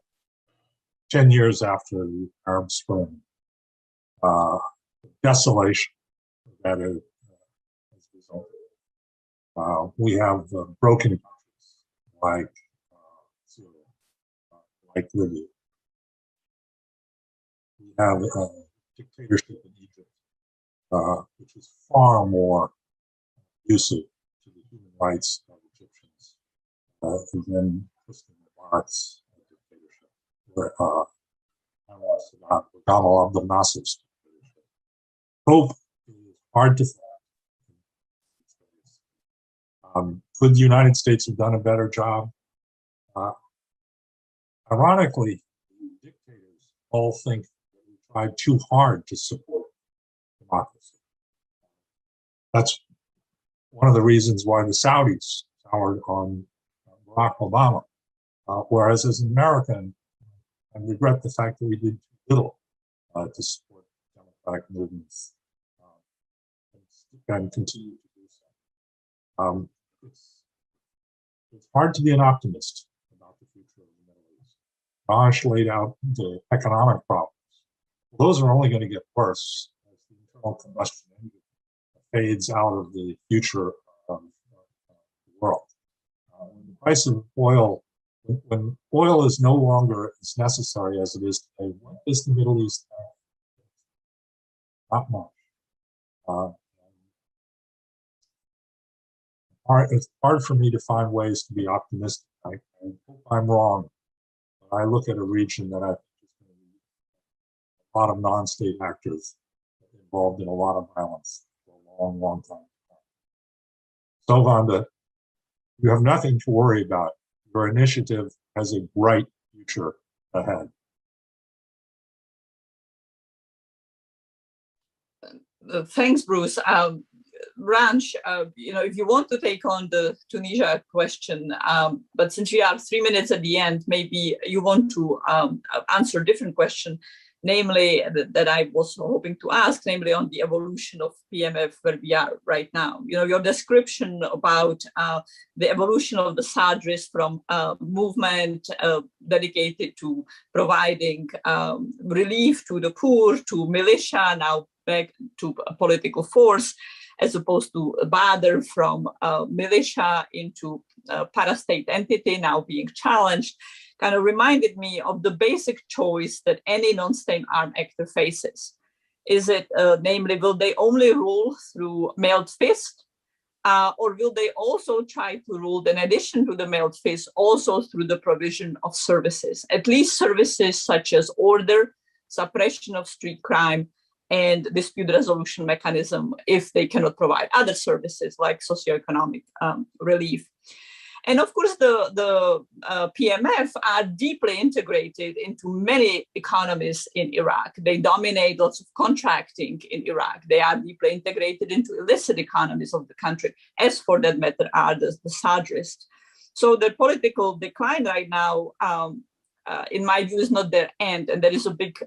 10 years after the Arab Spring, desolation that has resulted. We have broken countries like Syria, like Libya. We have a dictatorship in Egypt, which is far more abusive to the human rights of Egyptians than Hosni Mubarak's dictatorship, where Anwar Sadat, or Gamal Abdel Nasser's dictatorship. Hope is hard to find. Could the United States have done a better job? Ironically, the dictators all think that we tried too hard to support democracy. That's one of the reasons why the Saudis soured on Barack Obama. Whereas as an American, I regret the fact that we did too little to support democratic movements and continue to do so. It's hard to be an optimist about the future of the Middle East. Raj laid out the economic problems. Well, those are only going to get worse as the internal combustion engine fades out of the future of the world. When the price of oil, when oil is no longer as necessary as it is today, what does the Middle East have? Not much. It's hard for me to find ways to be optimistic. I hope I'm wrong. But I look at a region that I think is going to be a lot of non-state actors involved in a lot of violence for a long, long time. So, Vanda, you have nothing to worry about. Your initiative has a bright future ahead. Thanks, Bruce. Ranch, if you want to take on the Tunisia question, but since we have 3 minutes at the end, maybe you want to answer a different question, namely that I was hoping to ask, namely on the evolution of PMF where we are right now. Your description about the evolution of the Sadrist from movement dedicated to providing relief to the poor, to militia, now back to a political force, as opposed to Badr from militia into parastate entity now being challenged, kind of reminded me of the basic choice that any non-state armed actor faces. Is it, namely, will they only rule through mailed fist, or will they also try to rule, in addition to the mailed fist, also through the provision of services, at least services such as order, suppression of street crime, and dispute resolution mechanism if they cannot provide other services like socioeconomic relief. And of course, the PMF are deeply integrated into many economies in Iraq. They dominate lots of contracting in Iraq. They are deeply integrated into illicit economies of the country, as for that matter are the Sadrists. So the political decline right now, in my view, is not their end. And there is a big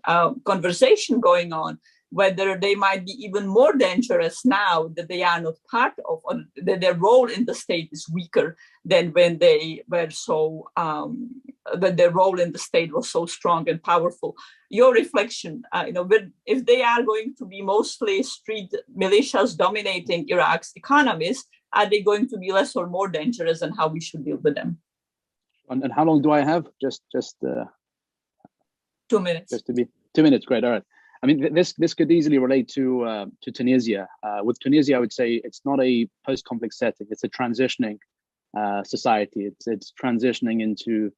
conversation going on whether they might be even more dangerous now that they are not part of, or that their role in the state is weaker than when they were so, that their role in the state was so strong and powerful. Your reflection, if they are going to be mostly street militias dominating Iraq's economies, are they going to be less or more dangerous, and how we should deal with them? And how long do I have? Just 2 minutes. Just to be 2 minutes, great, all right. I mean, this could easily relate to Tunisia. With Tunisia, I would say it's not a post-conflict setting. It's a transitioning society. It's transitioning into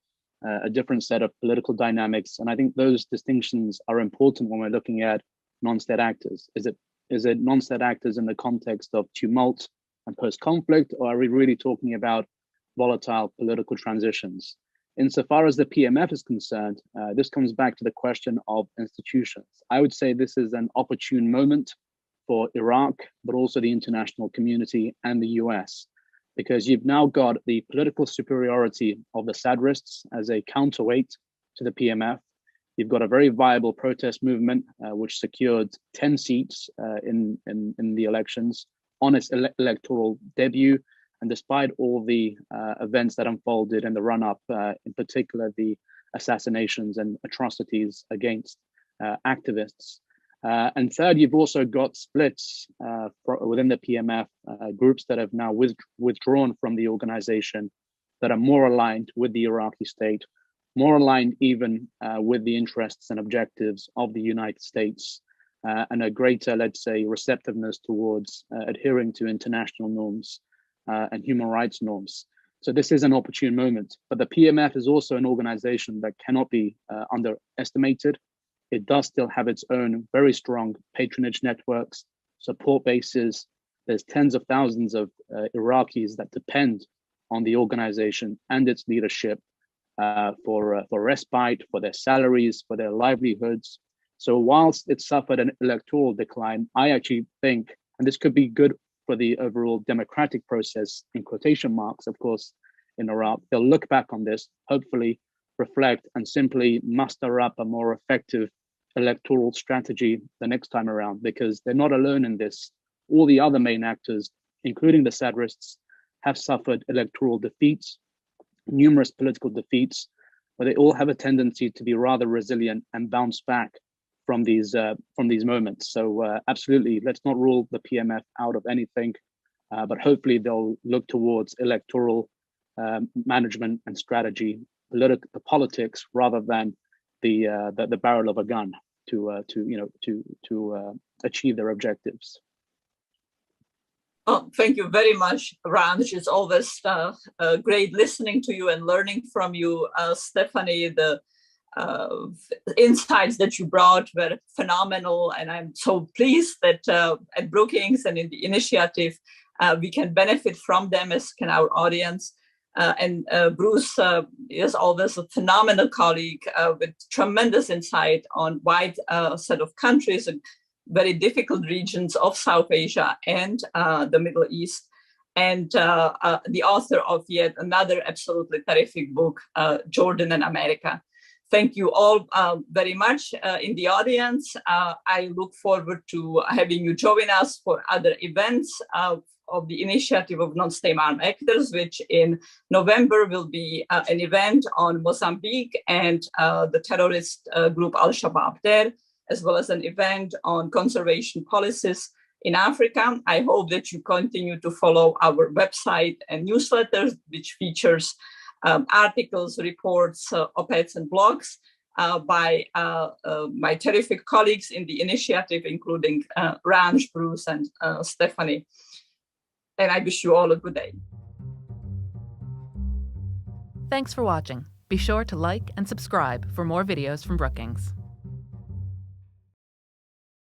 a different set of political dynamics. And I think those distinctions are important when we're looking at non-state actors. Is it non-state actors in the context of tumult and post-conflict, or are we really talking about volatile political transitions? Insofar as the PMF is concerned, this comes back to the question of institutions. I would say this is an opportune moment for Iraq, but also the international community and the US, because you've now got the political superiority of the Sadrists as a counterweight to the PMF. You've got a very viable protest movement, which secured 10 seats in the elections, on its electoral debut. And despite all the events that unfolded in the run-up, in particular the assassinations and atrocities against activists. And third, you've also got splits within the PMF, groups that have now withdrawn from the organization that are more aligned with the Iraqi state, more aligned even with the interests and objectives of the United States, and a greater, let's say, receptiveness towards adhering to international norms and human rights norms. So this is an opportune moment, but the PMF is also an organization that cannot be underestimated. It does still have its own very strong patronage networks, support bases. There's tens of thousands of Iraqis that depend on the organization and its leadership for respite, for their salaries, for their livelihoods. So whilst it suffered an electoral decline, I actually think, and this could be good for the overall democratic process, in quotation marks, of course, in Iraq, they'll look back on this, hopefully reflect and simply muster up a more effective electoral strategy the next time around, because they're not alone in this. All the other main actors, including the Sadrists, have suffered electoral defeats, numerous political defeats, but they all have a tendency to be rather resilient and bounce back from these moments. So absolutely, let's not rule the PMF out of anything, but hopefully they'll look towards electoral management and strategy, politics, rather than the barrel of a gun to achieve their objectives. Oh, thank you very much, Ranj. It's always great listening to you and learning from you, Stephanie. The insights that you brought were phenomenal, and I'm so pleased that at Brookings and in the initiative, we can benefit from them, as can our audience. And Bruce is always a phenomenal colleague with tremendous insight on wide set of countries and very difficult regions of South Asia and the Middle East, and the author of yet another absolutely terrific book, Jordan and America. Thank you all very much in the audience. I look forward to having you join us for other events of the initiative of Nonstate Armed Actors, which in November will be an event on Mozambique and the terrorist group Al-Shabaab there, as well as an event on conservation policies in Africa. I hope that you continue to follow our website and newsletters, which features articles, reports, op-eds, and blogs by my terrific colleagues in the initiative, including Ranj, Bruce, and Stephanie. And I wish you all a good day. Thanks for watching. Be sure to like and subscribe for more videos from Brookings.